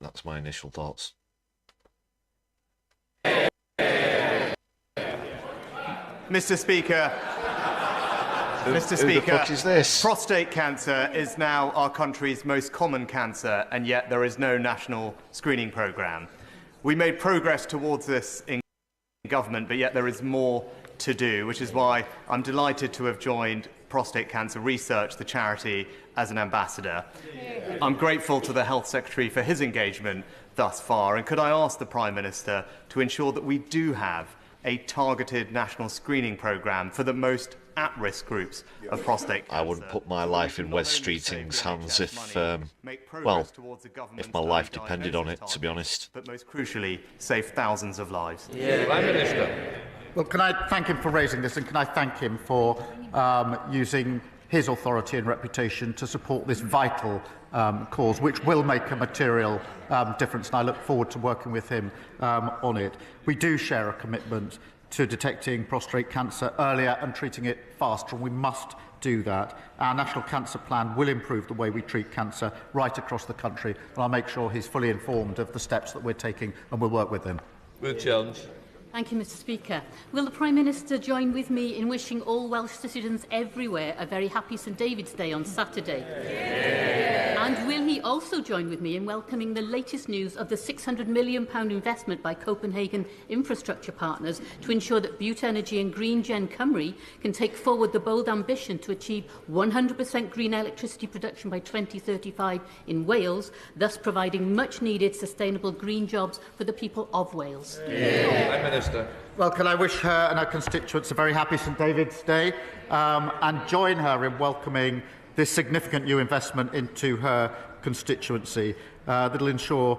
That's my initial thoughts. Mr. Speaker, Who the fuck is this? Prostate cancer is now our country's most common cancer, and yet there is no national screening programme. We made progress towards this in government, but yet there is more to do, which is why I'm delighted to have joined prostate cancer research, the charity, as an ambassador. I'm grateful to the Health Secretary for his engagement thus far, and could I ask the Prime Minister to ensure that we do have a targeted national screening programme for the most at-risk groups of prostate cancer? I wouldn't put my life in Wes Streeting's hands if my life depended on it, to be honest. But most crucially, save thousands of lives. Prime Minister. Well, can I thank him for raising this, and can I thank him for using his authority and reputation to support this vital cause, which will make a material difference, and I look forward to working with him on it. We do share a commitment to detecting prostate cancer earlier and treating it faster, and we must do that. Our National Cancer Plan will improve the way we treat cancer right across the country, and I'll make sure he's fully informed of the steps that we're taking, and we'll work with him. Ruth Jones. Thank you, Mr Speaker. Will the Prime Minister join with me in wishing all Welsh citizens everywhere a very happy St David's Day on Saturday? And will he also join with me in welcoming the latest news of the £600 million investment by Copenhagen infrastructure partners to ensure that Bute Energy and Green Gen Cymru can take forward the bold ambition to achieve 100% green electricity production by 2035 in Wales, thus providing much-needed sustainable green jobs for the people of Wales? Prime Minister. Well, can I wish her and her constituents a very happy St David's Day and join her in welcoming this significant new investment into her constituency that will ensure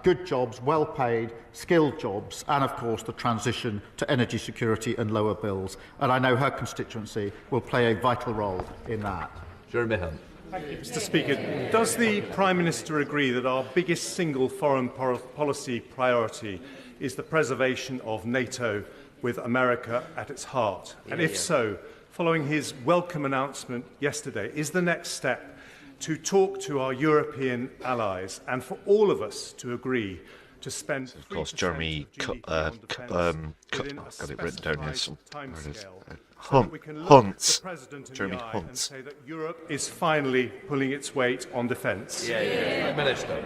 good jobs, well-paid, skilled jobs, and, of course, the transition to energy security and lower bills. And I know her constituency will play a vital role in that. Jeremy Hunt. Thank you, Mr Speaker. Does the Prime Minister agree that our biggest single foreign policy priority is the preservation of NATO with America at its heart? And if so, following his welcome announcement yesterday, is the next step to talk to our European allies and for all of us to agree to spend... Of course, Jeremy I've got it written down here. Hunt. Jeremy Hunt. Say that Europe is finally pulling its weight on defence. Minister.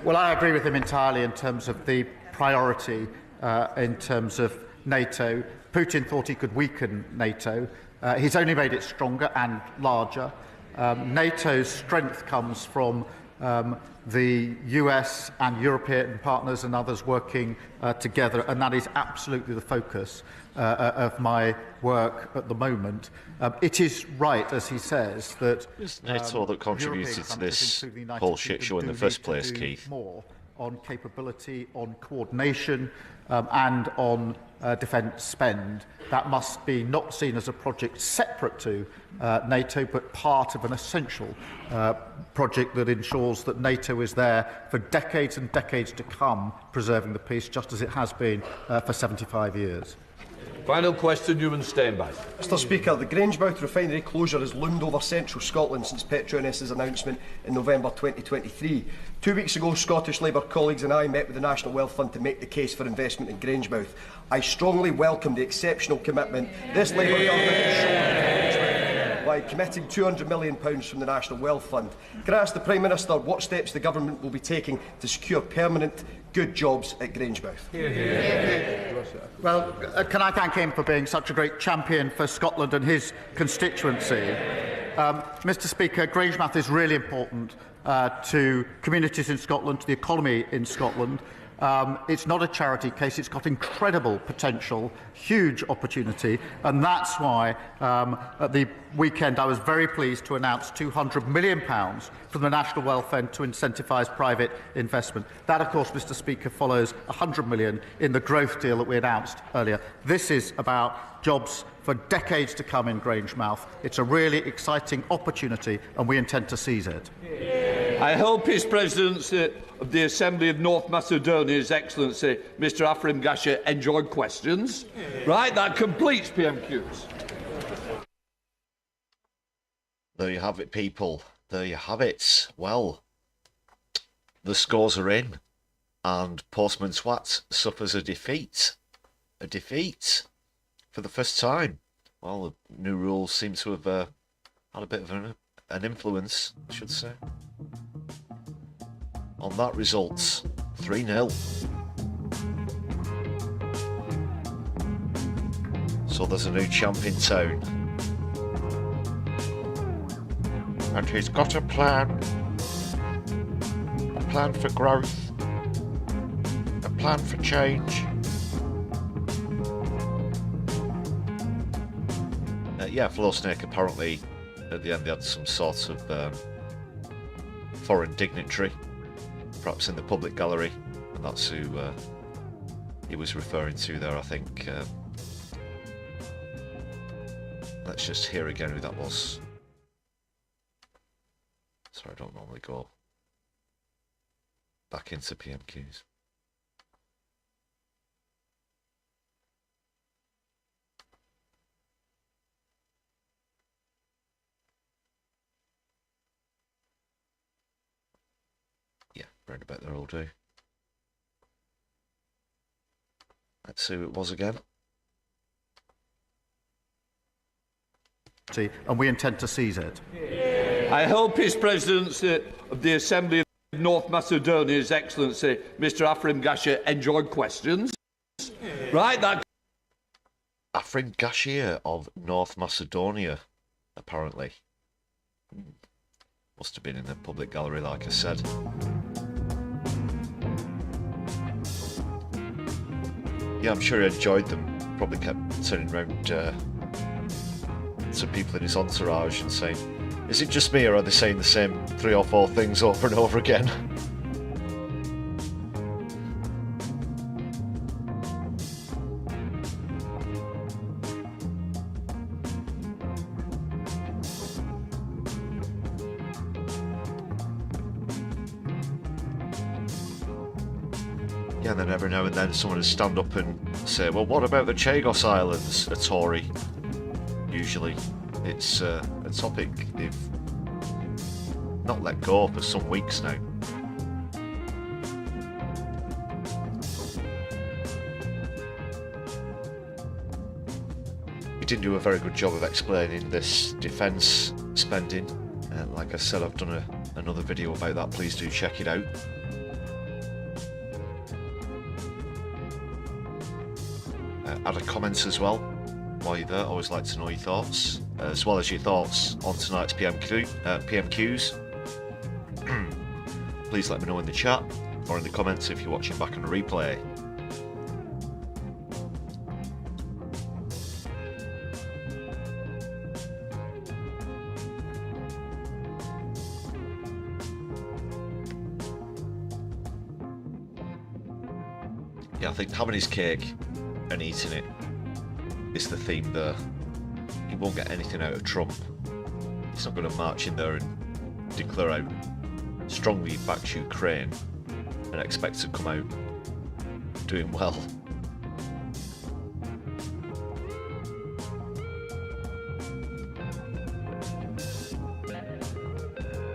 Well, I agree with him entirely in terms of the priority in terms of NATO. Putin thought he could weaken NATO. He's only made it stronger and larger. NATO's strength comes from the US and European partners and others working together, and that is absolutely the focus of my work at the moment. It is right, as he says, that it's NATO that contributed to this whole shit show in the first place, Keith. More on capability, on coordination, and on defence spend. That must be not seen as a project separate to NATO, but part of an essential project that ensures that NATO is there for decades and decades to come, preserving the peace, just as it has been for 75 years. Final question, Newman Steinbeck. Mr Speaker, the Grangemouth refinery closure has loomed over central Scotland since Petronas's announcement in November 2023. 2 weeks ago, Scottish Labour colleagues and I met with the National Wealth Fund to make the case for investment in Grangemouth. I strongly welcome the exceptional commitment this Labour government has shown in Grangemouth by committing £200 million from the National Wealth Fund. Can I ask the Prime Minister what steps the government will be taking to secure permanent, good jobs at Grangemouth? Well, can I thank him for being such a great champion for Scotland and his constituency? Mr Speaker, Grangemouth is really important to communities in Scotland, to the economy in Scotland. It's not a charity case. It's got incredible potential, huge opportunity, and that's why at the weekend I was very pleased to announce £200 million from the National Wealth Fund to incentivise private investment. That, of course, Mr Speaker, follows £100 million in the growth deal that we announced earlier. This is about jobs for decades to come in Grangemouth. It's a really exciting opportunity, and we intend to seize it. I hope His Presidency of the Assembly of North Macedonia, His Excellency Mr Afrim Gasha, enjoyed questions. Right, that completes PMQs. There you have it, people. There you have it. Well, the scores are in, and Postman Swat suffers a defeat. A defeat for the first time. Well, the new rules seem to have had a bit of an influence, I should say, on that result. 3-0. So there's a new champ in town. And he's got a plan. A plan for growth. A plan for change. Yeah, Floor Snake apparently at the end they had some sort of foreign dignitary, perhaps in the public gallery, and that's who he was referring to there, I think. Let's just hear again who that was. Sorry, I don't normally go back into PMQs. Yeah, round about there all do. Let's see who it was again. And we intend to seize it. I hope His Presidency of the Assembly of North Macedonia, His Excellency Mr Afrim Gashia, enjoyed questions. Right, that... Afrim Gashia of North Macedonia, apparently. Must have been in the public gallery, like I said. Yeah, I'm sure he enjoyed them. Probably kept turning around to people in his entourage and saying, is it just me or are they saying the same 3 or 4 things over and over again? Yeah, and then every now and then someone would stand up and say, well, what about the Chagos Islands, a Tory? Usually it's a topic they've not let go for some weeks now. We didn't do a very good job of explaining this defence spending. Like I said, I've done another video about that, please do check it out. Add a comment as well while you're there. Always like to know your thoughts, as well as your thoughts on tonight's PMQs. Please let me know in the chat or in the comments if you're watching back on a replay. Yeah, I think having his cake and eating it is the theme there. He won't get anything out of Trump. He's not going to march in there and declare how strongly he backs Ukraine and expect to come out doing well.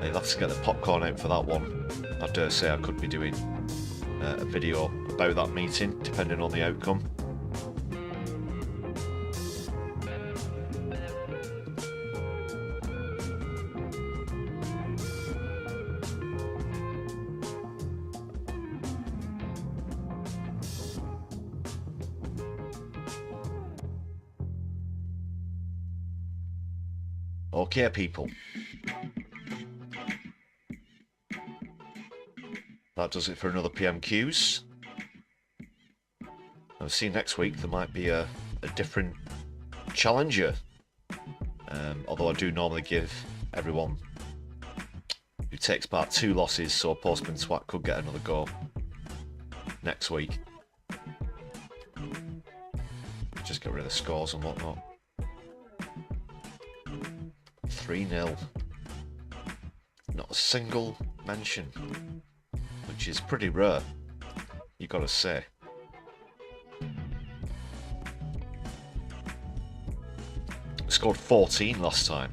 You'll have to get the popcorn out for that one. I dare say I could be doing a video about that meeting, depending on the outcome. Okay, people. That does it for another PMQs. I'll see next week there might be a different challenger. Although I do normally give everyone who takes part 2 losses, so Postman Twat could get another go next week. Just get rid of the scores and whatnot. 3-0. Not a single mention, which is pretty rare, you gotta say. Scored 14 last time.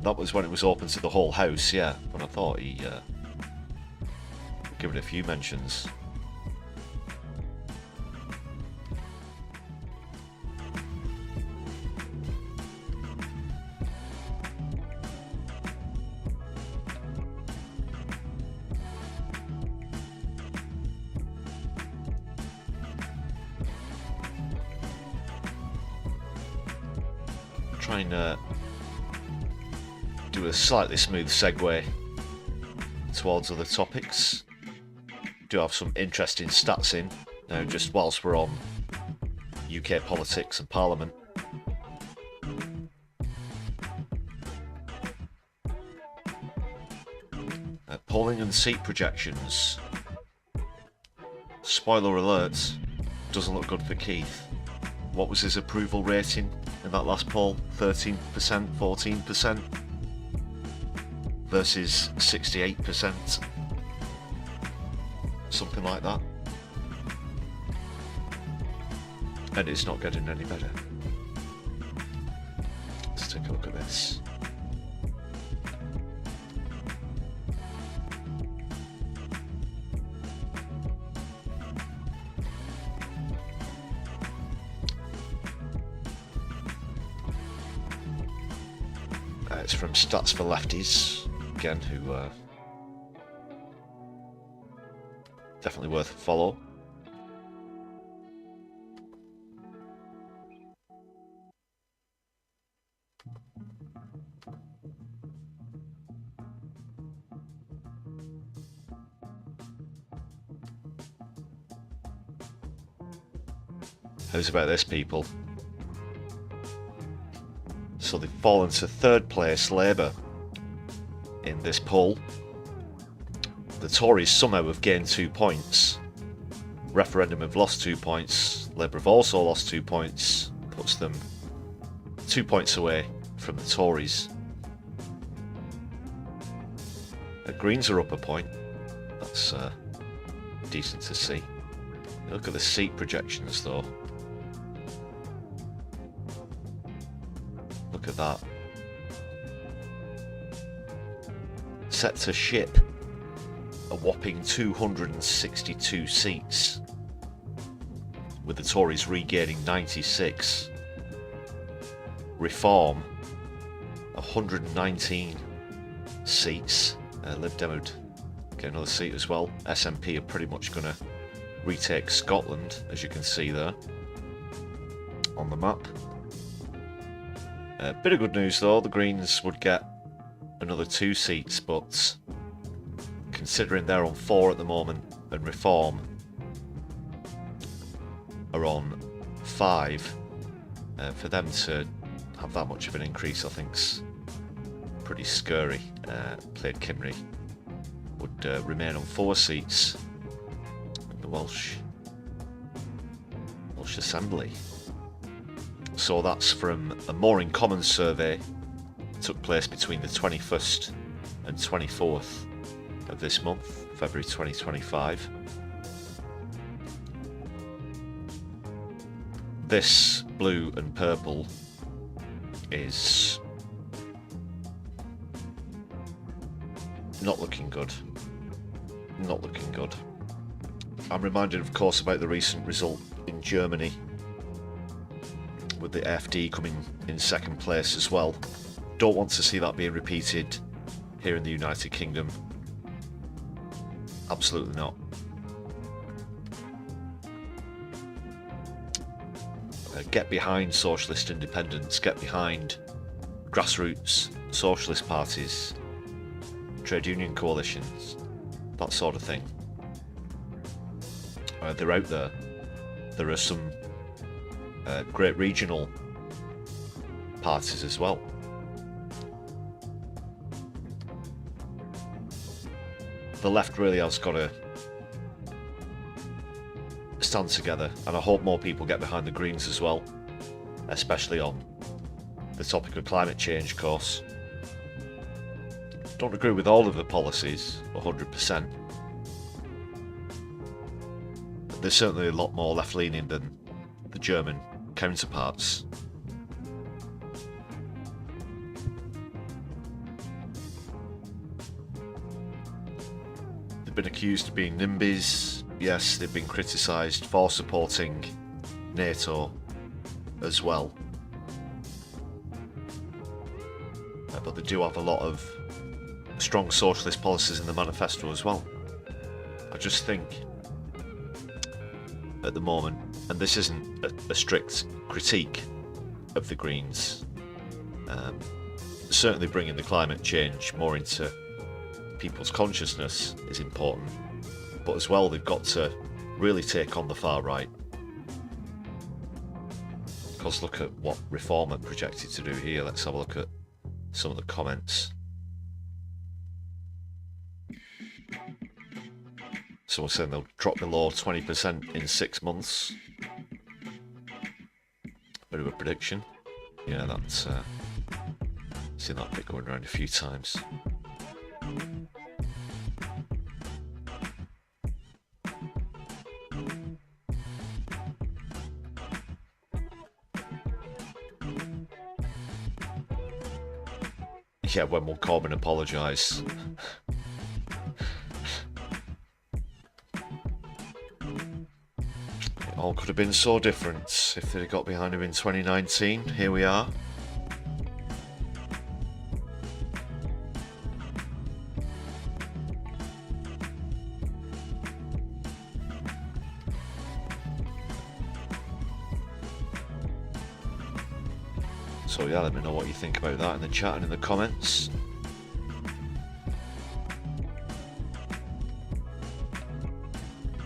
That was when it was open to the whole house, yeah, but I thought he give it a few mentions. do a slightly smooth segue towards other topics. Do have some interesting stats in now, just whilst we're on UK politics and Parliament. Polling and seat projections. Spoiler alert, doesn't look good for Keith. What was his approval rating in that last poll? 13%, 14%? Versus 68%. Something like that. And it's not getting any better. Let's take a look at this. It's from Stats for Lefties, again, who definitely worth a follow. How's about this, people? So they've fallen to third place, Labour, in this poll. The Tories somehow have gained 2 points. Referendum have lost 2 points. Labour have also lost 2 points. Puts them 2 points away from the Tories. The Greens are up a point. That's decent to see. Look at the seat projections though. Look at that. Set to ship a whopping 262 seats, with the Tories regaining 96. Reform, 119 seats. Lib Dem would get another seat as well. SNP are pretty much going to retake Scotland, as you can see there on the map. Bit of good news though, the Greens would get another 2 seats, but considering they're on 4 at the moment and Reform are on 5, for them to have that much of an increase I think's pretty scary. Plaid Cymru would remain on 4 seats in the Welsh Assembly. So that's from a More in Common survey that took place between the 21st and 24th of this month, February 2025. This blue and purple is not looking good. Not looking good. I'm reminded, of course, about the recent result in Germany, with the AfD coming in second place as well. Don't want to see that being repeated here in the United Kingdom. Absolutely not. Get behind socialist independence, get behind grassroots socialist parties, trade union coalitions, that sort of thing. They're out there. There are some great regional parties as well. The left really has got to stand together, and I hope more people get behind the Greens as well, especially on the topic of climate change, of course. Don't agree with all of the policies 100%. They're certainly a lot more left-leaning than the German counterparts. They've been accused of being NIMBYs. Yes, they've been criticised for supporting NATO as well. But they do have a lot of strong socialist policies in the manifesto as well. I just think at the moment, and this isn't a strict critique of the Greens, certainly bringing the climate change more into people's consciousness is important, but as well they've got to really take on the far right. Because look at what Reform are projected to do here. Let's have a look at some of the comments. Someone saying they'll drop below 20% in 6 months. Bit of a prediction. Yeah, that's seen that bit going around a few times. Yeah, when will Corbyn apologise? It all could have been so different if they'd got behind him in 2019. Here we are. So yeah, let me know what you think about that in the chat and in the comments.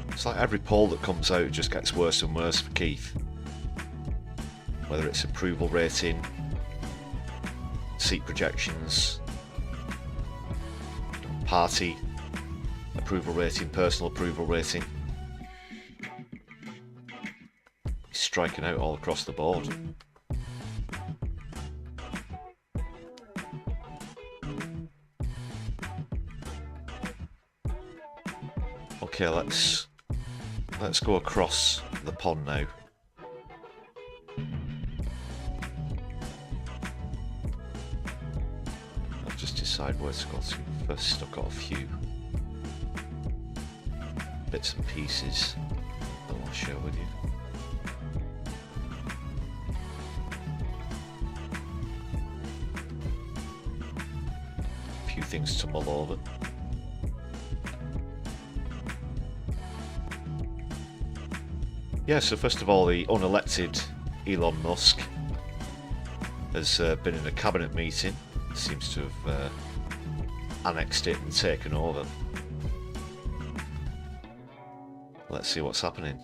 It's like every poll that comes out just gets worse and worse for Keith. Whether it's approval rating, seat projections, party approval rating, personal approval rating. He's striking out all across the board. Okay, let's go across the pond now. I'll just decide where to go to first. I've got a few bits and pieces I want to share with you. A few things to mull over. Yeah, so first of all, the unelected Elon Musk has been in a cabinet meeting. Seems to have annexed it and taken over. Let's see what's happening.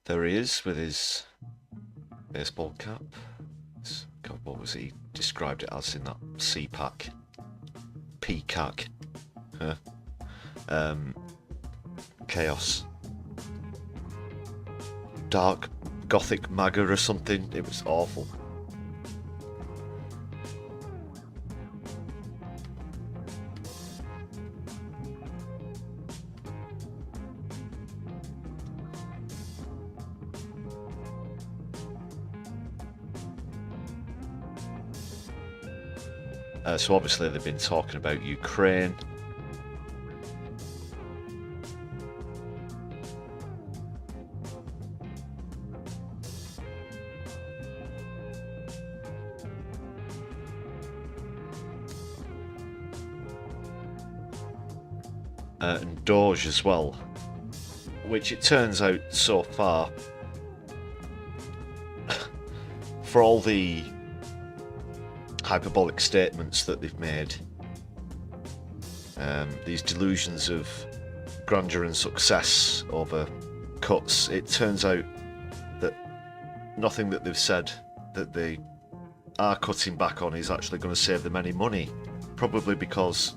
There he is with his baseball cap. God, what was he described it as in that CPAC? Peacock. Huh? Chaos. Dark Gothic MAGA or something. It was awful. So obviously they've been talking about Ukraine. And Doge as well, which it turns out so far, for all the hyperbolic statements that they've made, these delusions of grandeur and success over cuts, it turns out that nothing that they've said that they are cutting back on is actually going to save them any money, probably because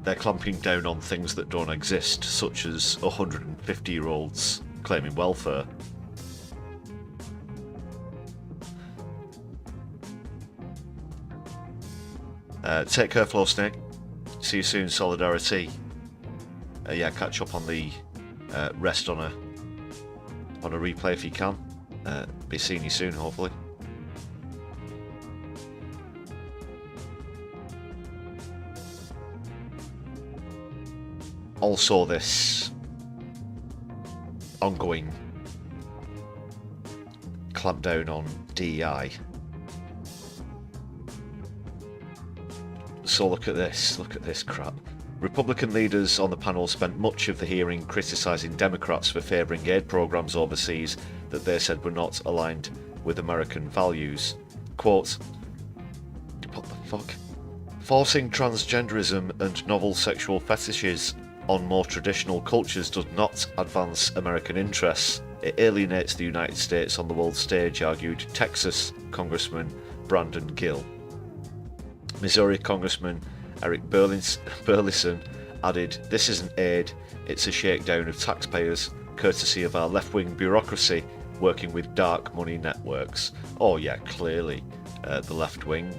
they're clamping down on things that don't exist, such as 150-year-olds claiming welfare. Take care, Flow Snake. See you soon, Solidari-Tea. Yeah, catch up on the rest on a replay if you can. Be seeing you soon, hopefully. Also, this ongoing clampdown on DEI. So look at this crap. Republican leaders on the panel spent much of the hearing criticising Democrats for favouring aid programmes overseas that they said were not aligned with American values. Quote, what the fuck? Forcing transgenderism and novel sexual fetishes on more traditional cultures does not advance American interests. It alienates the United States on the world stage, argued Texas Congressman Brandon Gill. Missouri Congressman Eric Burleson added, "This isn't aid, it's a shakedown of taxpayers, courtesy of our left-wing bureaucracy working with dark money networks." Oh yeah, clearly the left-wing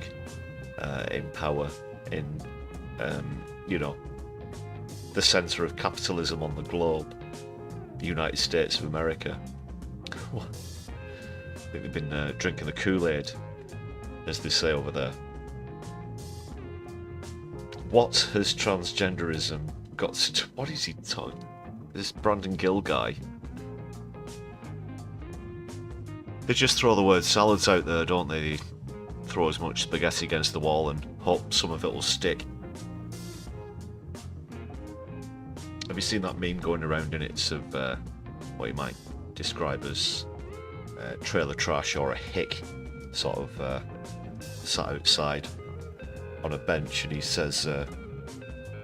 in power in, the centre of capitalism on the globe, the United States of America. I think they've been drinking the Kool-Aid, as they say over there. What has transgenderism got to do? What is he talking? This Brandon Gill guy. They just throw the word salads out there, don't they? They throw as much spaghetti against the wall and hope some of it will stick. Have you seen that meme going around in it's of what you might describe as trailer trash or a hick, sort of sat outside on a bench, and he says,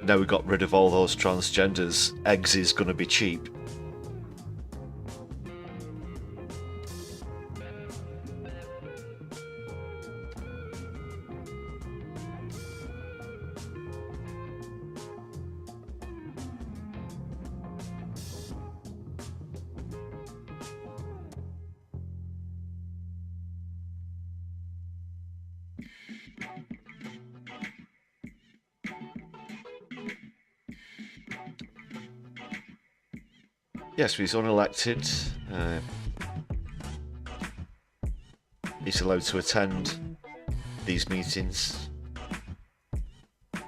now we got rid of all those transgenders, eggs is going to be cheap. Yes, he's unelected. He's allowed to attend these meetings.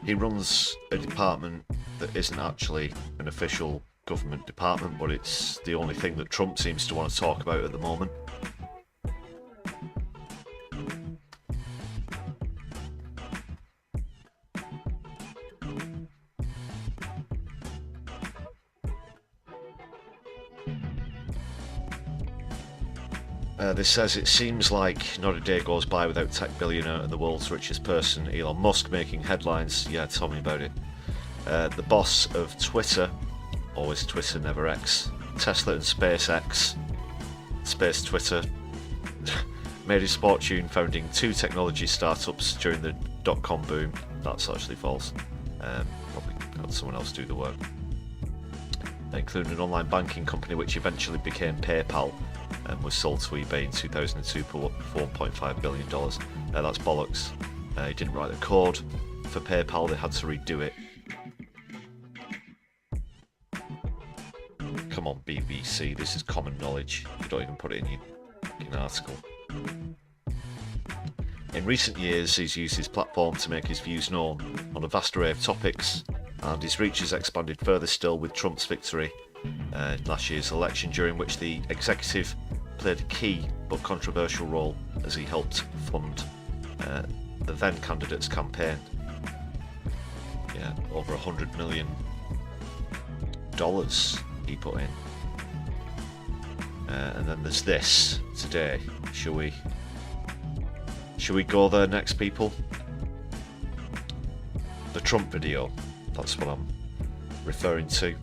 He runs a department that isn't actually an official government department, but it's the only thing that Trump seems to want to talk about at the moment. This says, it seems like not a day goes by without tech billionaire and the world's richest person, Elon Musk, making headlines. Yeah, tell me about it. The boss of Twitter, always Twitter, never X, Tesla and SpaceX, Space Twitter, made his fortune founding 2 technology startups during the dot-com boom. That's actually false. Probably had someone else do the work. Including an online banking company which eventually became PayPal and was sold to eBay in 2002 for $4.5 billion. That's bollocks. He didn't write the code for PayPal, they had to redo it. Come on, BBC, this is common knowledge. You don't even put it in your article. In recent years, he's used his platform to make his views known on a vast array of topics, and his reach has expanded further still with Trump's victory in last year's election, during which the executive played a key but controversial role as he helped fund the then candidate's campaign. Yeah, over $100 million he put in. And then there's this today. Shall we go there next, people? The Trump video, that's what I'm referring to.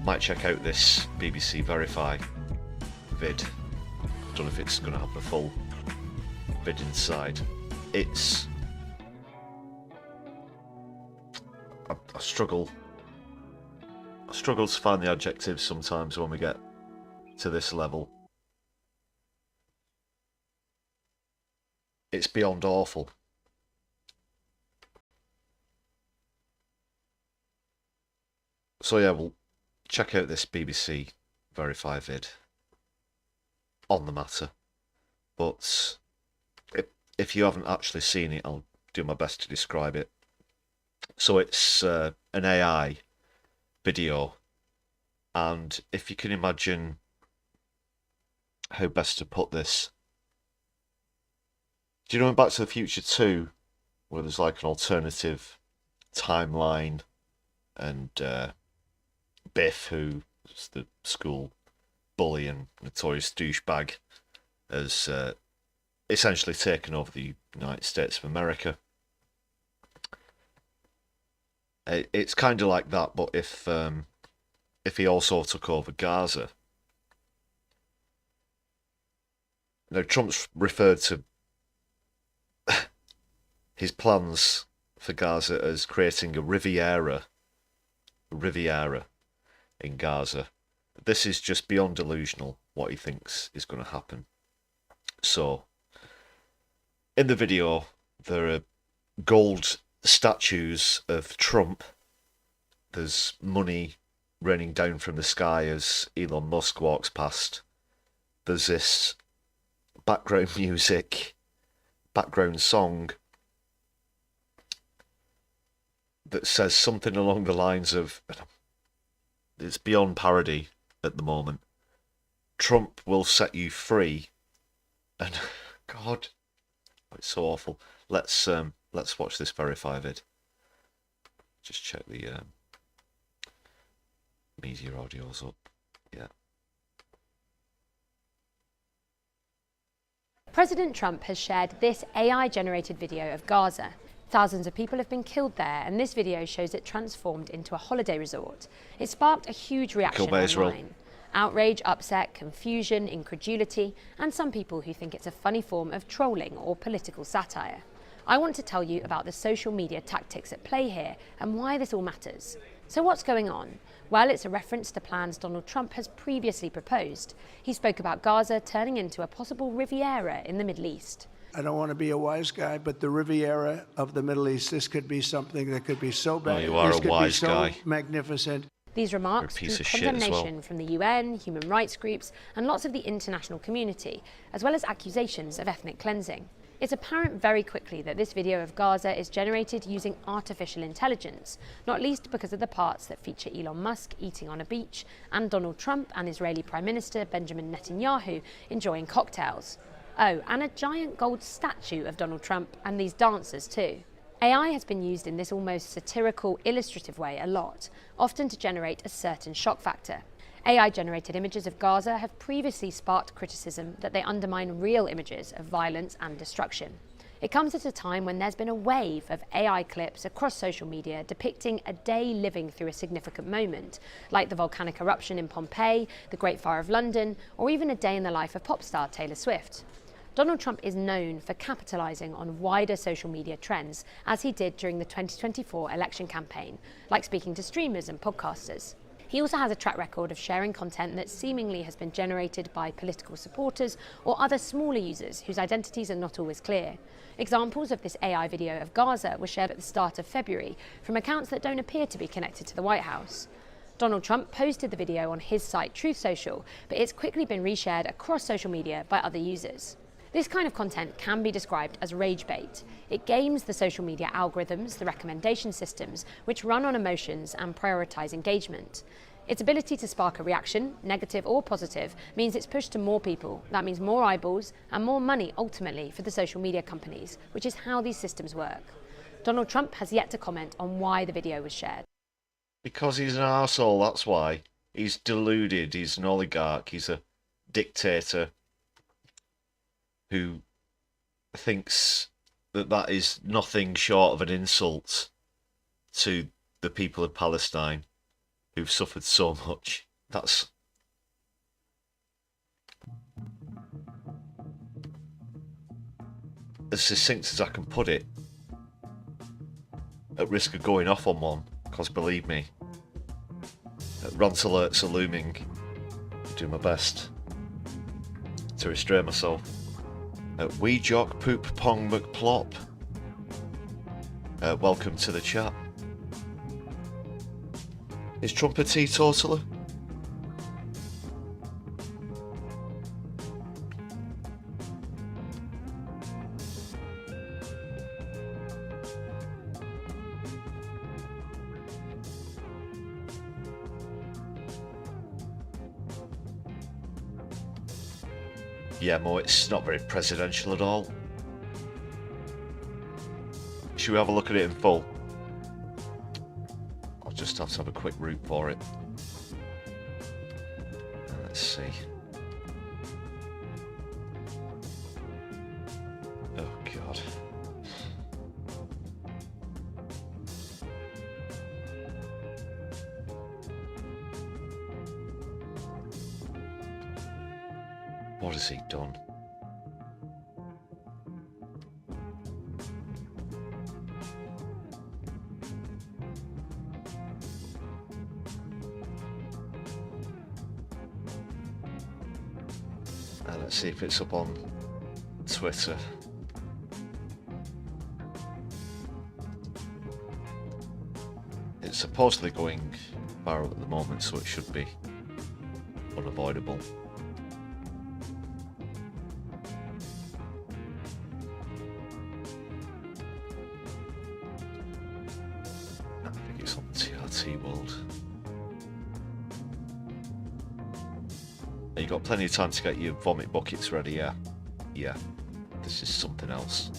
Might check out this BBC Verify vid. Don't know if it's going to have the full vid inside. It's... I struggle to find the adjectives sometimes when we get to this level. It's beyond awful. So yeah, we'll check out this BBC Verify vid on the matter. But if you haven't actually seen it, I'll do my best to describe it. So it's an AI video, and if you can imagine how best to put this, do you know in Back to the Future 2 where there's like an alternative timeline, and Biff, who's the school bully and notorious douchebag, has essentially taken over the United States of America. It's kind of like that, but if he also took over Gaza. Now, Trump's referred to his plans for Gaza as creating a Riviera in Gaza. This is just beyond delusional, what he thinks is going to happen. So, in the video, there are gold statues of Trump. There's money raining down from the sky as Elon Musk walks past. There's this background music, background song that says something along the lines of, it's beyond parody at the moment, Trump will set you free. And God, it's so awful. Let's watch this verify vid. Just check the media audio's up. Yeah. President Trump has shared this AI-generated video of Gaza. Thousands of people have been killed there, and this video shows it transformed into a holiday resort. It sparked a huge reaction online. Outrage, upset, confusion, incredulity, and some people who think it's a funny form of trolling or political satire. I want to tell you about the social media tactics at play here and why this all matters. So what's going on? Well, it's a reference to plans Donald Trump has previously proposed. He spoke about Gaza turning into a possible Riviera in the Middle East. I don't want to be a wise guy, but the Riviera of the Middle East, this could be something that could be so bad. Oh, you are this a could wise be so guy. Magnificent. These remarks drew condemnation from the UN, human rights groups, and lots of the international community, as well as accusations of ethnic cleansing. It's apparent very quickly that this video of Gaza is generated using artificial intelligence, not least because of the parts that feature Elon Musk eating on a beach and Donald Trump and Israeli Prime Minister Benjamin Netanyahu enjoying cocktails. Oh, and a giant gold statue of Donald Trump and these dancers too. AI has been used in this almost satirical, illustrative way a lot, often to generate a certain shock factor. AI-generated images of Gaza have previously sparked criticism that they undermine real images of violence and destruction. It comes at a time when there's been a wave of AI clips across social media depicting a day living through a significant moment, like the volcanic eruption in Pompeii, the Great Fire of London, or even a day in the life of pop star Taylor Swift. Donald Trump is known for capitalising on wider social media trends, as he did during the 2024 election campaign, like speaking to streamers and podcasters. He also has a track record of sharing content that seemingly has been generated by political supporters or other smaller users whose identities are not always clear. Examples of this AI video of Gaza were shared at the start of February from accounts that don't appear to be connected to the White House. Donald Trump posted the video on his site Truth Social, but it's quickly been reshared across social media by other users. This kind of content can be described as rage bait. It games the social media algorithms, the recommendation systems, which run on emotions and prioritise engagement. Its ability to spark a reaction, negative or positive, means it's pushed to more people. That means more eyeballs and more money ultimately for the social media companies, which is how these systems work. Donald Trump has yet to comment on why the video was shared. Because he's an arsehole, that's why. He's deluded, he's an oligarch, he's a dictator who thinks that that is nothing short of an insult to the people of Palestine who've suffered so much. That's as succinct as I can put it, at risk of going off on one, because believe me, rant alerts are looming. I do my best to restrain myself. Wee Jock Poop Pong McPlop. Welcome to the chat. Is Trump a teetotaler? Yeah, Mo, it's not very presidential at all. Should we have a look at it in full? just have to have a quick route for it. Let's see. Oh god. What has he done? Let's see if it's up on Twitter. It's supposedly going viral at the moment, so it should be unavoidable. I think it's on TRT World. You've got plenty of time to get your vomit buckets ready, yeah? Yeah. This is something else.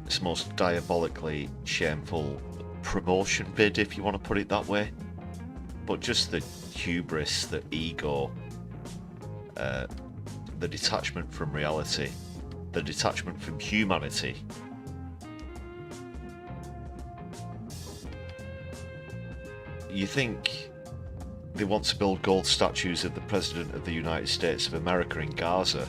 It's the most diabolically shameful promotion bid, if you want to put it that way. But just the hubris, the ego, the detachment from reality, the detachment from humanity. You think they want to build gold statues of the President of the United States of America in Gaza?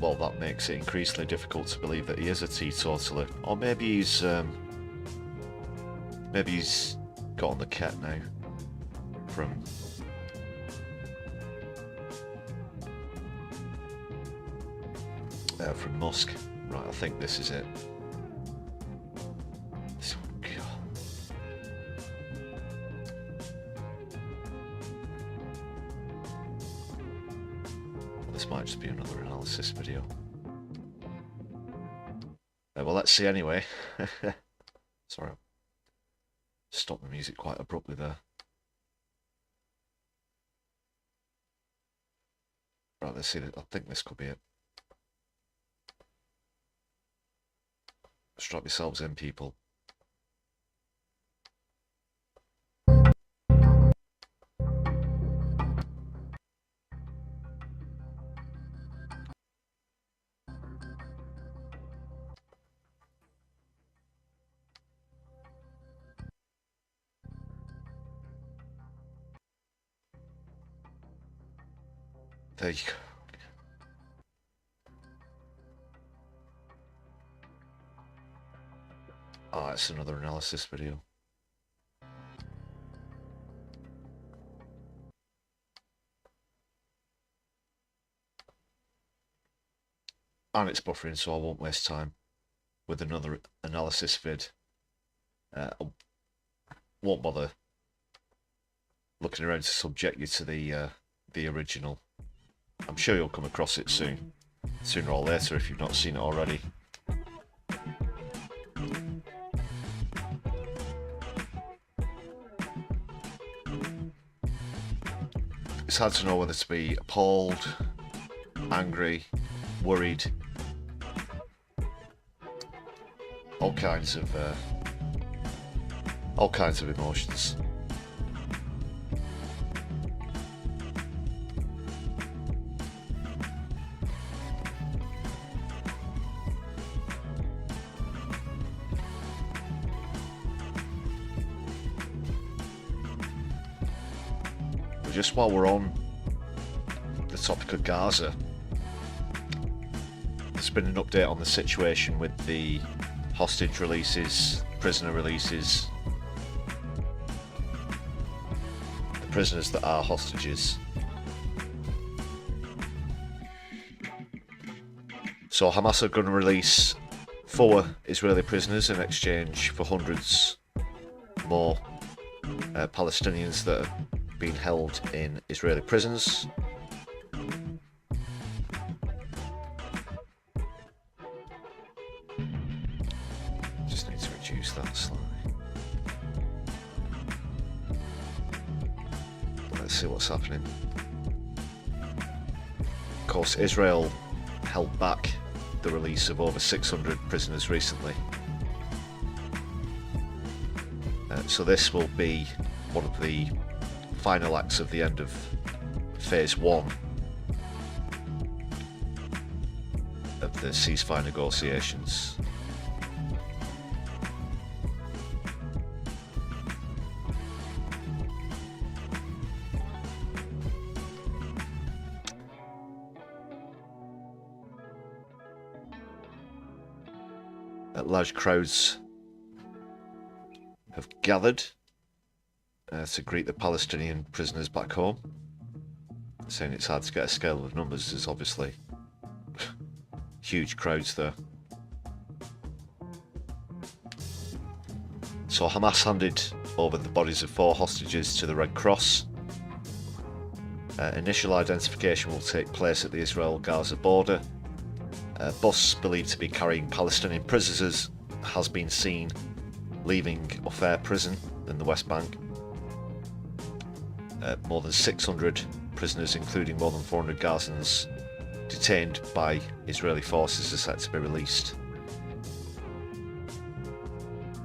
Well, that makes it increasingly difficult to believe that he is a teetotaler. Or maybe he's got on the ket now from Musk. Right, I think this is it. This might just be another analysis video. Well, let's see anyway. Sorry, stopped the music quite abruptly there. Right, let's see. I think this could be it. Strap yourselves in, people. There you go. Oh, it's another analysis video. And it's buffering, so I won't waste time with another analysis vid. I won't bother looking around to subject you to the original. I'm sure you'll come across it soon, sooner or later, if you've not seen it already. It's hard to know whether to be appalled, angry, worried, all kinds of emotions. Just while we're on the topic of Gaza, there's been an update on the situation with the hostage releases, prisoner releases, the prisoners that are hostages. So Hamas are going to release 4 Israeli prisoners in exchange for hundreds more Palestinians that are being held in Israeli prisons. Just need to reduce that slightly. Let's see what's happening. Of course, Israel held back the release of over 600 prisoners recently. So this will be one of the final acts of the end of phase 1 of the ceasefire negotiations. Large crowds have gathered to greet the Palestinian prisoners back home, saying it's hard to get a scale of numbers. There's obviously huge crowds there. So Hamas handed over the bodies of 4 hostages to the Red Cross. Initial identification will take place at the Israel-Gaza border. A bus believed to be carrying Palestinian prisoners has been seen leaving Ofer prison in the West Bank. More than 600 prisoners, including more than 400 Gazans detained by Israeli forces, are set to be released.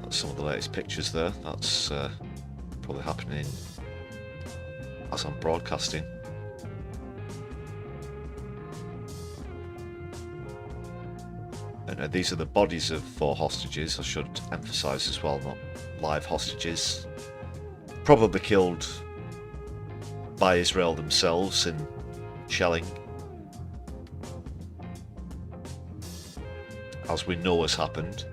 That's some of the latest pictures there. That's probably happening as I'm broadcasting. And these are the bodies of 4 hostages, I should emphasise as well, not live hostages. Probably killed by Israel themselves in shelling, as we know has happened.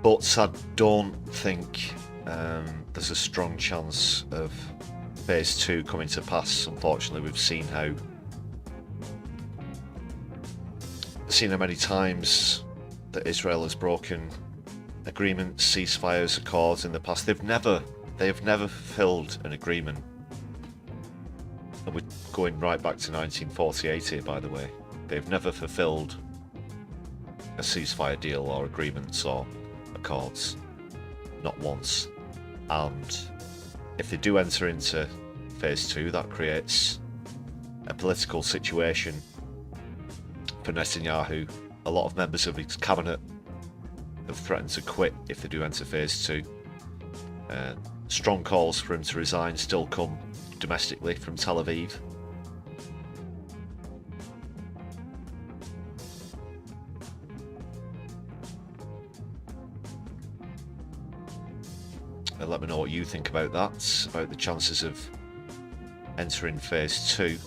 But I don't think there's a strong chance of phase 2 coming to pass. Unfortunately, we've seen how many times that Israel has broken agreements, ceasefires, accords in the past. They have never fulfilled an agreement. And we're going right back to 1948 here, by the way. They've never fulfilled a ceasefire deal or agreements or accords. Not once. And if they do enter into phase 2, that creates a political situation for Netanyahu. A lot of members of his cabinet have threatened to quit if they do enter phase 2. Strong calls for him to resign still come domestically from Tel Aviv. Let me know what you think about that, about the chances of entering phase 2.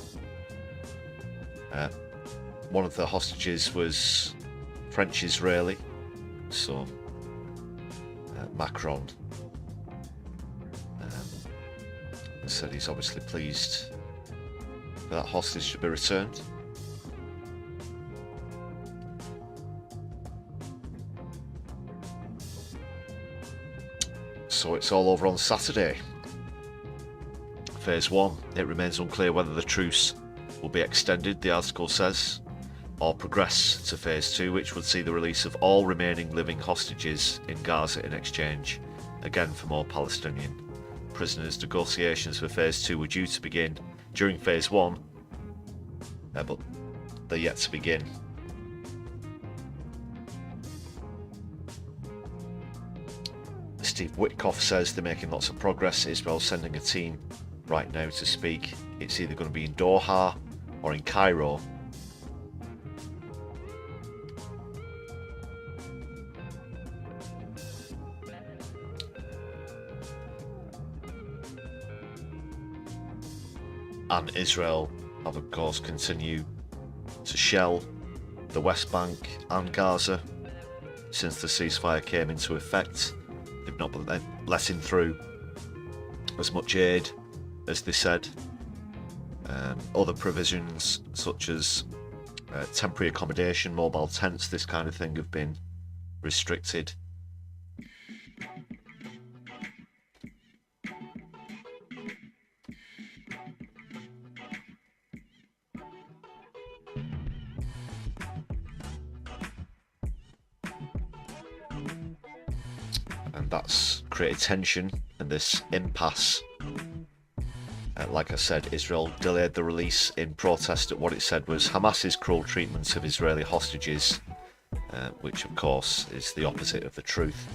One of the hostages was French-Israeli, so Macron said he's obviously pleased for that hostage to be returned. So it's all over on Saturday. Phase 1, it remains unclear whether the truce will be extended, the article says, or progress to phase 2, which would see the release of all remaining living hostages in Gaza in exchange, again for more Palestinian prisoners. Negotiations for phase 2 were due to begin during phase 1, but they're yet to begin. Steve Witkoff says they're making lots of progress. Israel's sending a team right now to speak. It's either going to be in Doha or in Cairo. And Israel have, of course, continued to shell the West Bank and Gaza since the ceasefire came into effect. They've not been letting through as much aid as they said. Other provisions such as temporary accommodation, mobile tents, this kind of thing have been restricted. That's created tension and this impasse. Like I said, Israel delayed the release in protest at what it said was Hamas's cruel treatment of Israeli hostages, which of course is the opposite of the truth.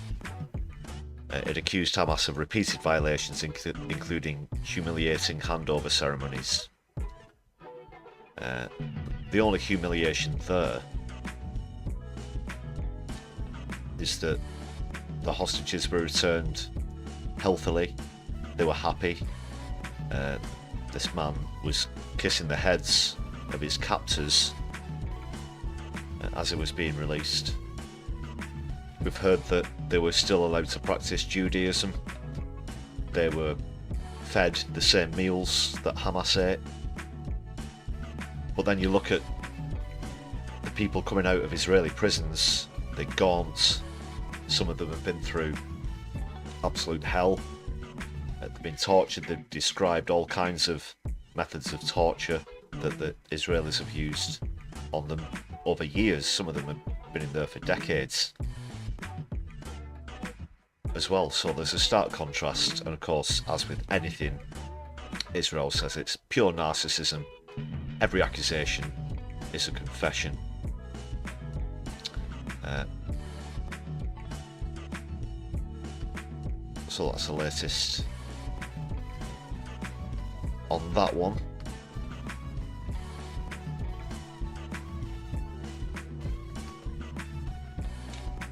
It accused Hamas of repeated violations, including humiliating handover ceremonies. The only humiliation there is that the hostages were returned healthily. They were happy. This man was kissing the heads of his captors as it was being released. We've heard that they were still allowed to practice Judaism. They were fed the same meals that Hamas ate. But then you look at the people coming out of Israeli prisons, they're gaunt. Some of them have been through absolute hell. They've been tortured. They've described all kinds of methods of torture that the Israelis have used on them over years. Some of them have been in there for decades as well. So there's a stark contrast. And of course, as with anything, Israel says it's pure narcissism. Every accusation is a confession. So that's the latest on that one.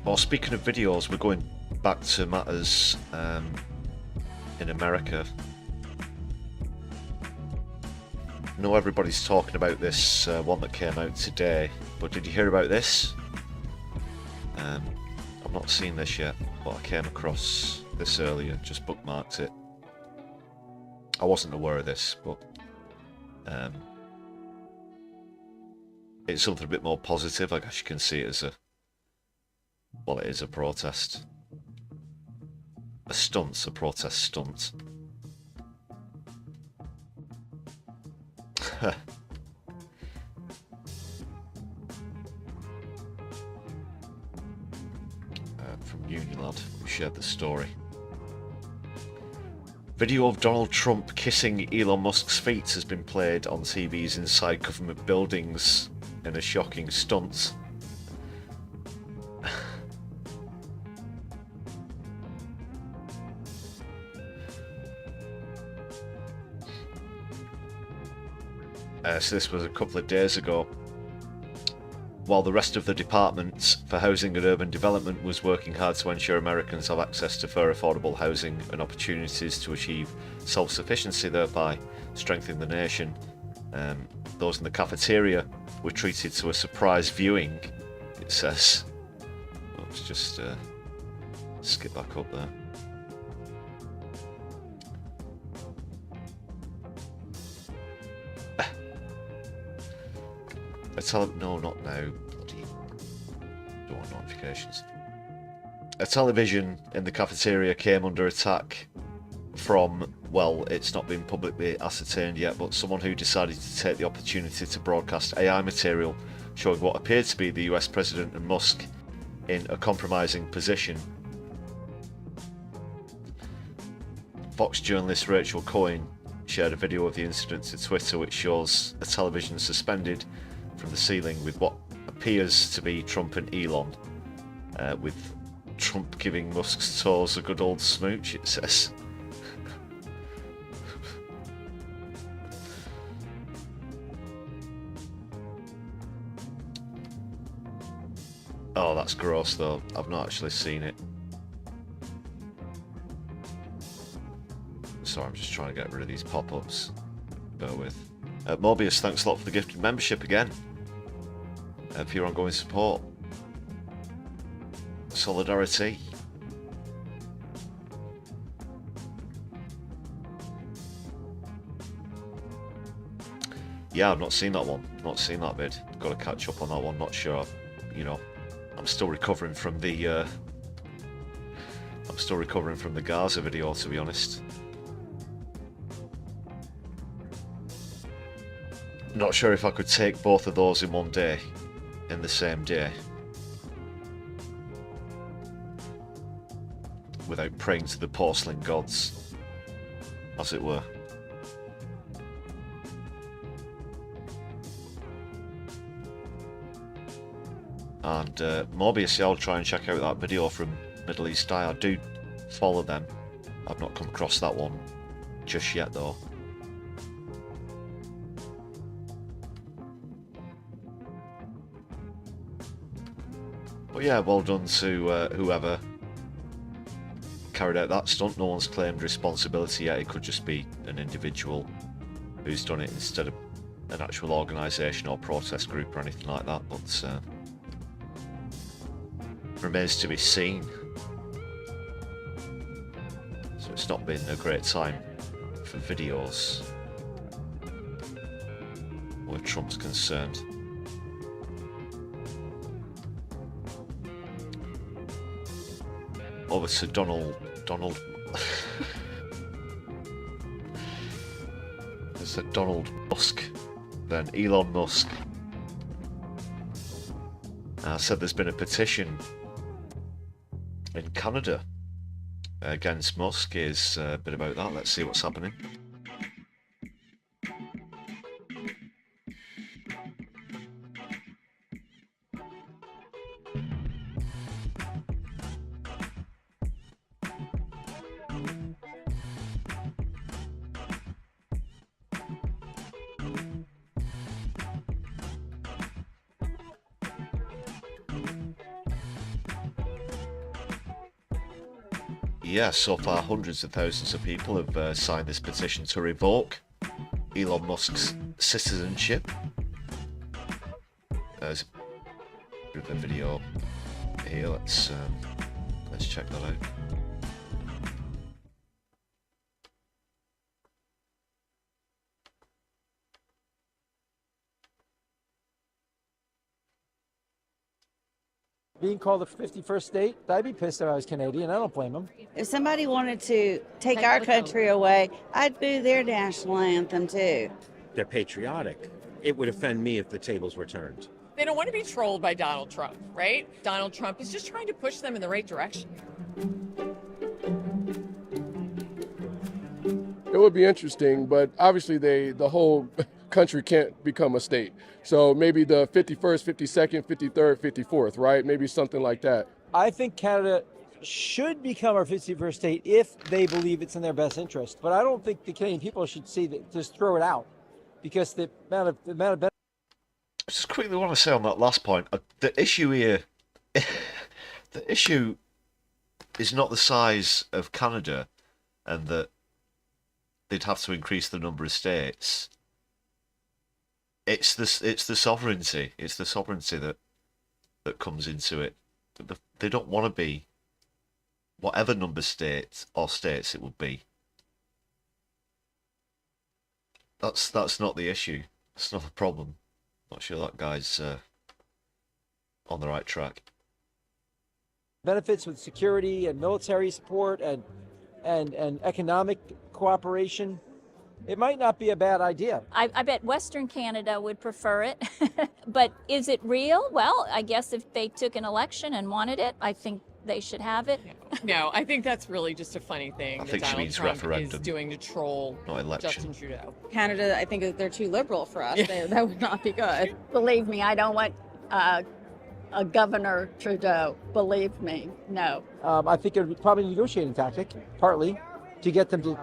Well, speaking of videos, we're going back to matters in America. I know everybody's talking about this one that came out today, but did you hear about this? I've not seen this yet, but I came across this earlier, just bookmarked it. I wasn't aware of this, but it's something a bit more positive. I guess you can see it as a, well, it is a protest. A stunt, a protest stunt. From Unilad, who shared the story. Video of Donald Trump kissing Elon Musk's feet has been played on TVs inside government buildings in a shocking stunt. So this was a couple of days ago. While the rest of the Department for Housing and Urban Development was working hard to ensure Americans have access to fair, affordable housing and opportunities to achieve self-sufficiency, thereby strengthening the nation, those in the cafeteria were treated to a surprise viewing, it says. Let's just skip back up there. No, not now. Bloody don't want notifications. A television in the cafeteria came under attack from, well, it's not been publicly ascertained yet, but someone who decided to take the opportunity to broadcast AI material showing what appeared to be the US President and Musk in a compromising position. Fox journalist Rachel Cohen shared a video of the incident to Twitter, which shows a television suspended from the ceiling with what appears to be Trump and Elon, with Trump giving Musk's toes a good old smooch, it says. Oh, that's gross though. I've not actually seen it. Sorry, I'm just trying to get rid of these pop-ups. Bear with. Morbius, thanks a lot for the gifted membership again. For your ongoing support. Solidari-Tea. Yeah, I've not seen that one. Not seen that bit. Got to catch up on that one. Not sure. You know, I'm still recovering from the. I'm still recovering from the Gaza video, to be honest. Not sure if I could take both of those in one day, in the same day. without praying to the porcelain gods, as it were. And Morbius, I'll try and check out that video from Middle East Eye. I do follow them. I've not come across that one just yet, though. But yeah, well done to whoever carried out that stunt. No one's claimed responsibility yet. It could just be an individual who's done it instead of an actual organisation or protest group or anything like that. But remains to be seen. So it's not been a great time for videos where Trump's concerned. Over to Donald. There's a Donald Musk, then Elon Musk. Said there's been a petition in Canada against Musk. Is a bit about that. Let's see what's happening. Yeah, so far hundreds of thousands of people have signed this petition to revoke Elon Musk's citizenship. There's a bit of a video here. Let's check that out. Being called the 51st state, I'd be pissed if I was Canadian. I don't blame them. If somebody wanted to take our country away, I'd boo their national anthem too. They're patriotic. It would offend me if the tables were turned. They don't want to be trolled by Donald Trump, right? Donald Trump is just trying to push them in the right direction. It would be interesting, but obviously the whole country can't become a state. So maybe the 51st, 52nd, 53rd, 54th, right? Maybe something like that. I think Canada should become our 51st state if they believe it's in their best interest. But I don't think the Canadian people should see that, just throw it out, because the amount of benefits. Just quickly want to say on that last point, the issue here, the issue is not the size of Canada and that they'd have to increase the number of states. It's the sovereignty. It's the sovereignty that comes into it. They don't want to be whatever number states it would be. That's not the issue. It's not a problem. Not sure that guy's on the right track. Benefits with security and military support and economic cooperation. It might not be a bad idea. I bet Western Canada would prefer it. But is it real? Well, I guess if they took an election and wanted it, I think they should have it. No, I think that's really just a funny thing that Donald Trump is doing to troll Justin Trudeau. Canada, I think they're too liberal for us. That would not be good. Believe me, I don't want a Governor Trudeau. Believe me, no. I think it would be probably a negotiating tactic, partly, to get them to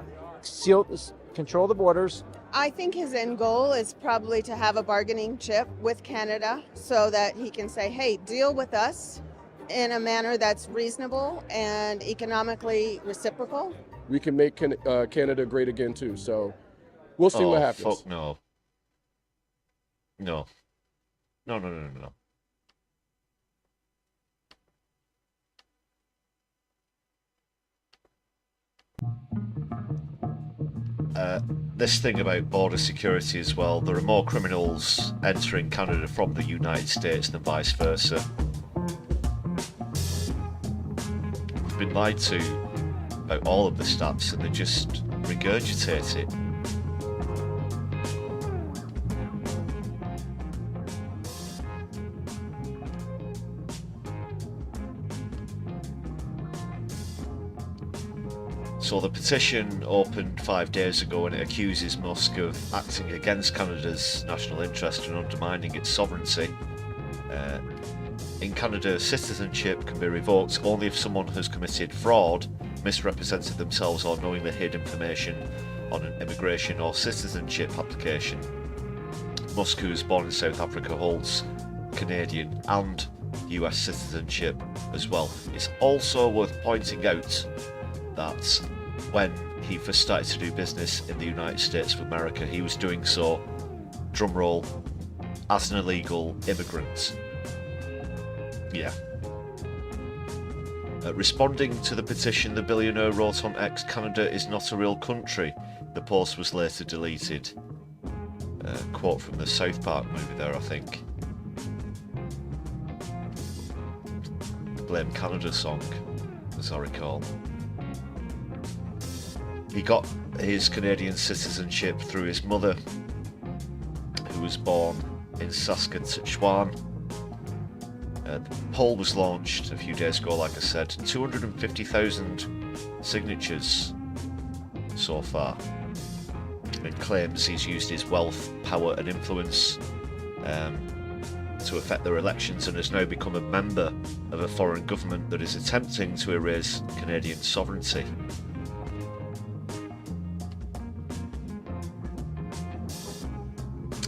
control the borders. I think his end goal is probably to have a bargaining chip with Canada so that he can say, hey, deal with us in a manner that's reasonable and economically reciprocal. We can make Canada great again too, so we'll see what happens. Fuck no. No. This thing about border security as well, there are more criminals entering Canada from the United States than vice versa. We've been lied to about all of the stats and they just regurgitate it. So the petition opened 5 days ago and it accuses Musk of acting against Canada's national interest and undermining its sovereignty. In Canada, citizenship can be revoked only if someone has committed fraud, misrepresented themselves or knowingly hid information on an immigration or citizenship application. Musk, who was born in South Africa, holds Canadian and US citizenship as well. It's also worth pointing out that when he first started to do business in the United States of America, he was doing so, drumroll, as an illegal immigrant. Yeah. Responding to the petition, the billionaire wrote on X, "Canada is not a real country." The post was later deleted. Quote from the South Park movie there, I think. Blame Canada song, as I recall. He got his Canadian citizenship through his mother, who was born in Saskatchewan. The poll was launched a few days ago, like I said. 250,000 signatures so far. It claims he's used his wealth, power and influence to affect their elections and has now become a member of a foreign government that is attempting to erase Canadian sovereignty.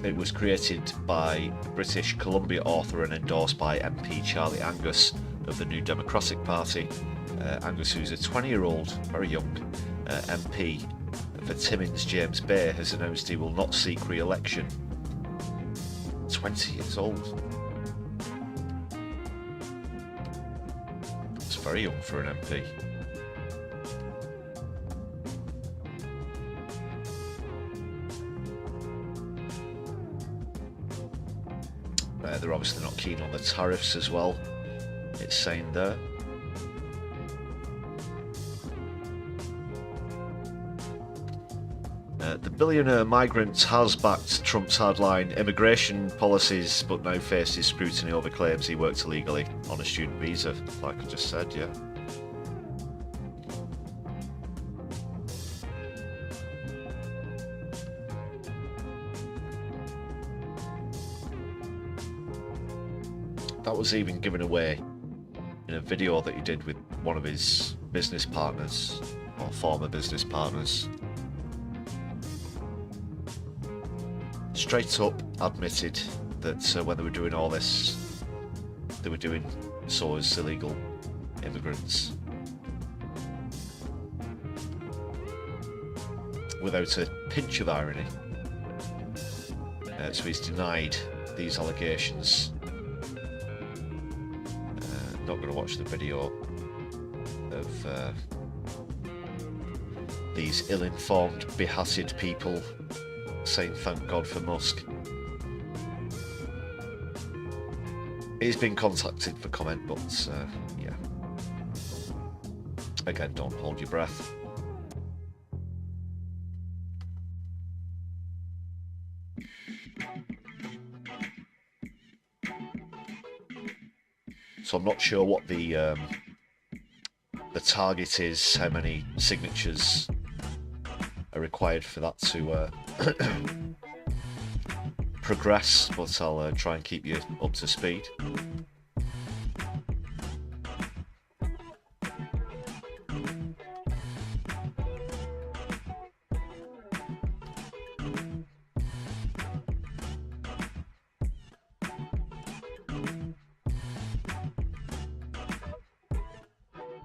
It was created by British Columbia author and endorsed by MP Charlie Angus of the New Democratic Party. Angus, who's a 20-year-old, very young MP for Timmins James Bay, has announced he will not seek re-election. 20 years old. It's very young for an MP. They're obviously not keen on the tariffs as well, it's saying there. The billionaire migrant has backed Trump's hardline immigration policies, but now faces scrutiny over claims he worked illegally on a student visa, like I just said, yeah. That was even given away in a video that he did with one of his business partners, or former business partners. Straight up admitted that when they were doing all this, they were doing so as illegal immigrants. Without a pinch of irony. So he's denied these allegations. Not going to watch the video of these ill-informed, behatted people saying thank God for Musk. He's been contacted for comment, but yeah. Again, don't hold your breath. So I'm not sure what the target is, how many signatures are required for that to progress, but I'll try and keep you up to speed.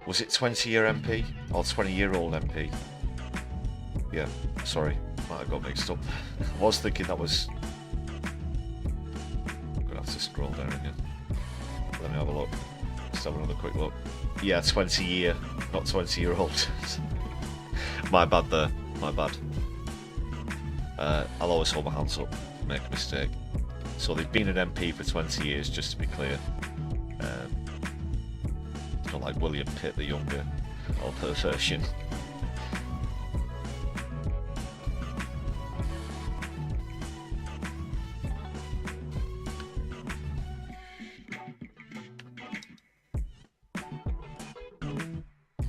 Was it 20-year MP or 20-year-old MP? Yeah, sorry, might have got mixed up. I was thinking that was... I'm gonna have to scroll down again. Let me have a look. Let's have another quick look. Yeah, 20-year, not 20-year-old. My bad there, my bad. I'll always hold my hands up if I make a mistake. So they've been an MP for 20 years, just to be clear. Not like William Pitt the younger, or her version.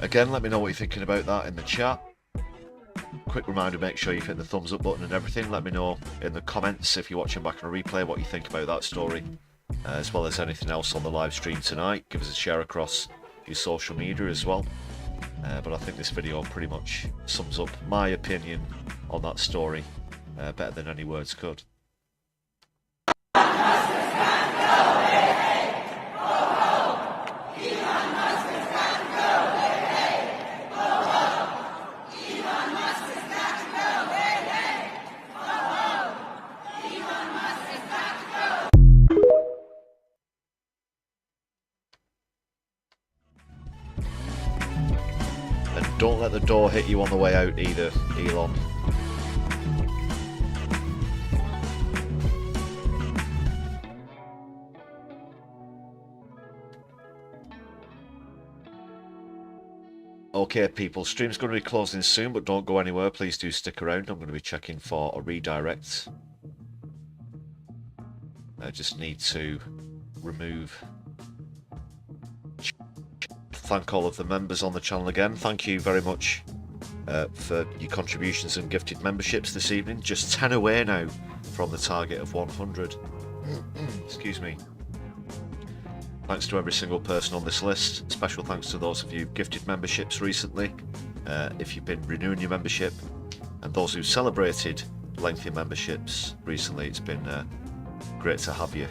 Again, let me know what you're thinking about that in the chat. Quick reminder, make sure you hit the thumbs up button and everything. Let me know in the comments if you're watching back on a replay what you think about that story, as well as anything else on the live stream tonight. Give us a share across your social media as well. But I think this video pretty much sums up my opinion on that story better than any words could. Don't let the door hit you on the way out either, Elon. Okay people, stream's going to be closing soon, but don't go anywhere, please do stick around. I'm going to be checking for a redirect. I just need to remove... Thank all of the members on the channel again. Thank you very much for your contributions and gifted memberships this evening. Just 10 away now from the target of 100. Excuse me. Thanks to every single person on this list. Special thanks to those of you who've gifted memberships recently, if you've been renewing your membership, and those who celebrated lengthy memberships recently. It's been great to have you.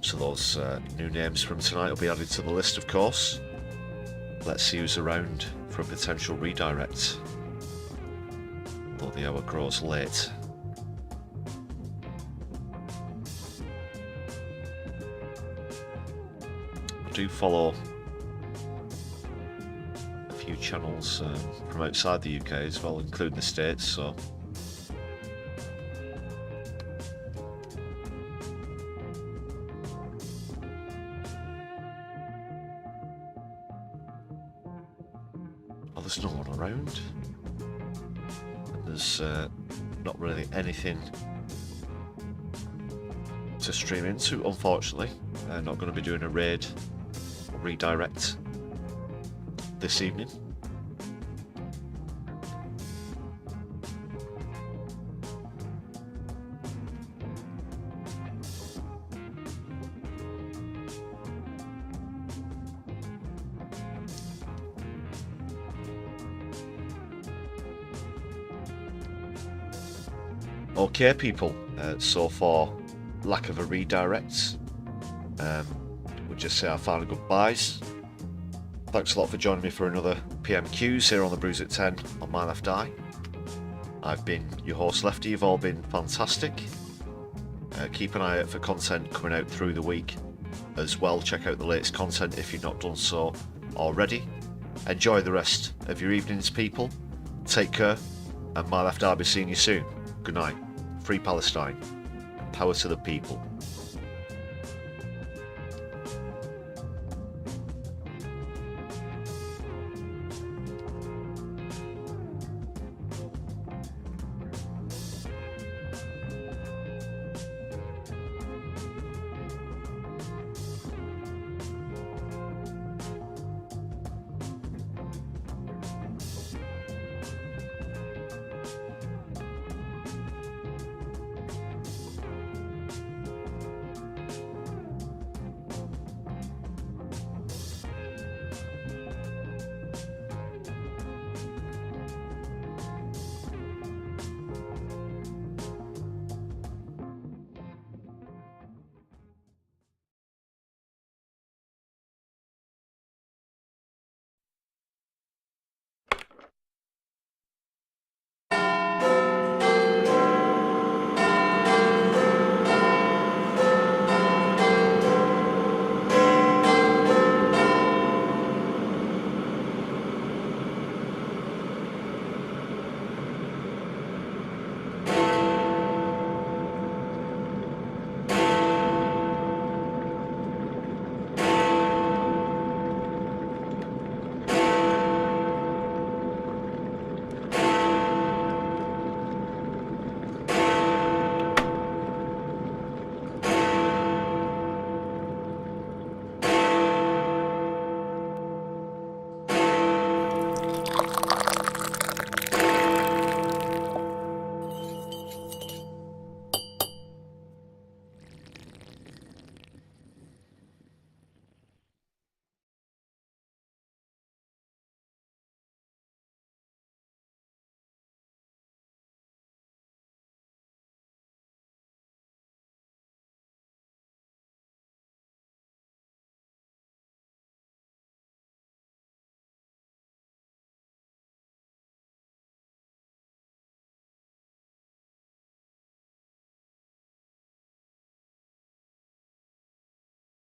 So those new names from tonight will be added to the list, of course. Let's see who's around for a potential redirect, though the hour grows late. I do follow a few channels from outside the UK as well, including the States, so there's no one around, and there's not really anything to stream into, unfortunately. Not going to be doing a raid or redirect this evening. Okay people, so for lack of a redirect, we'll just say our final goodbyes. Thanks a lot for joining me for another PMQs here on the Brews at 10 on My Left Eye. I've been your host Lefty, you've all been fantastic. Keep an eye out for content coming out through the week as well. Check out the latest content if you've not done so already. Enjoy the rest of your evenings people, take care, and My Left Eye will be seeing you soon. Good night. Free Palestine. Power to the people.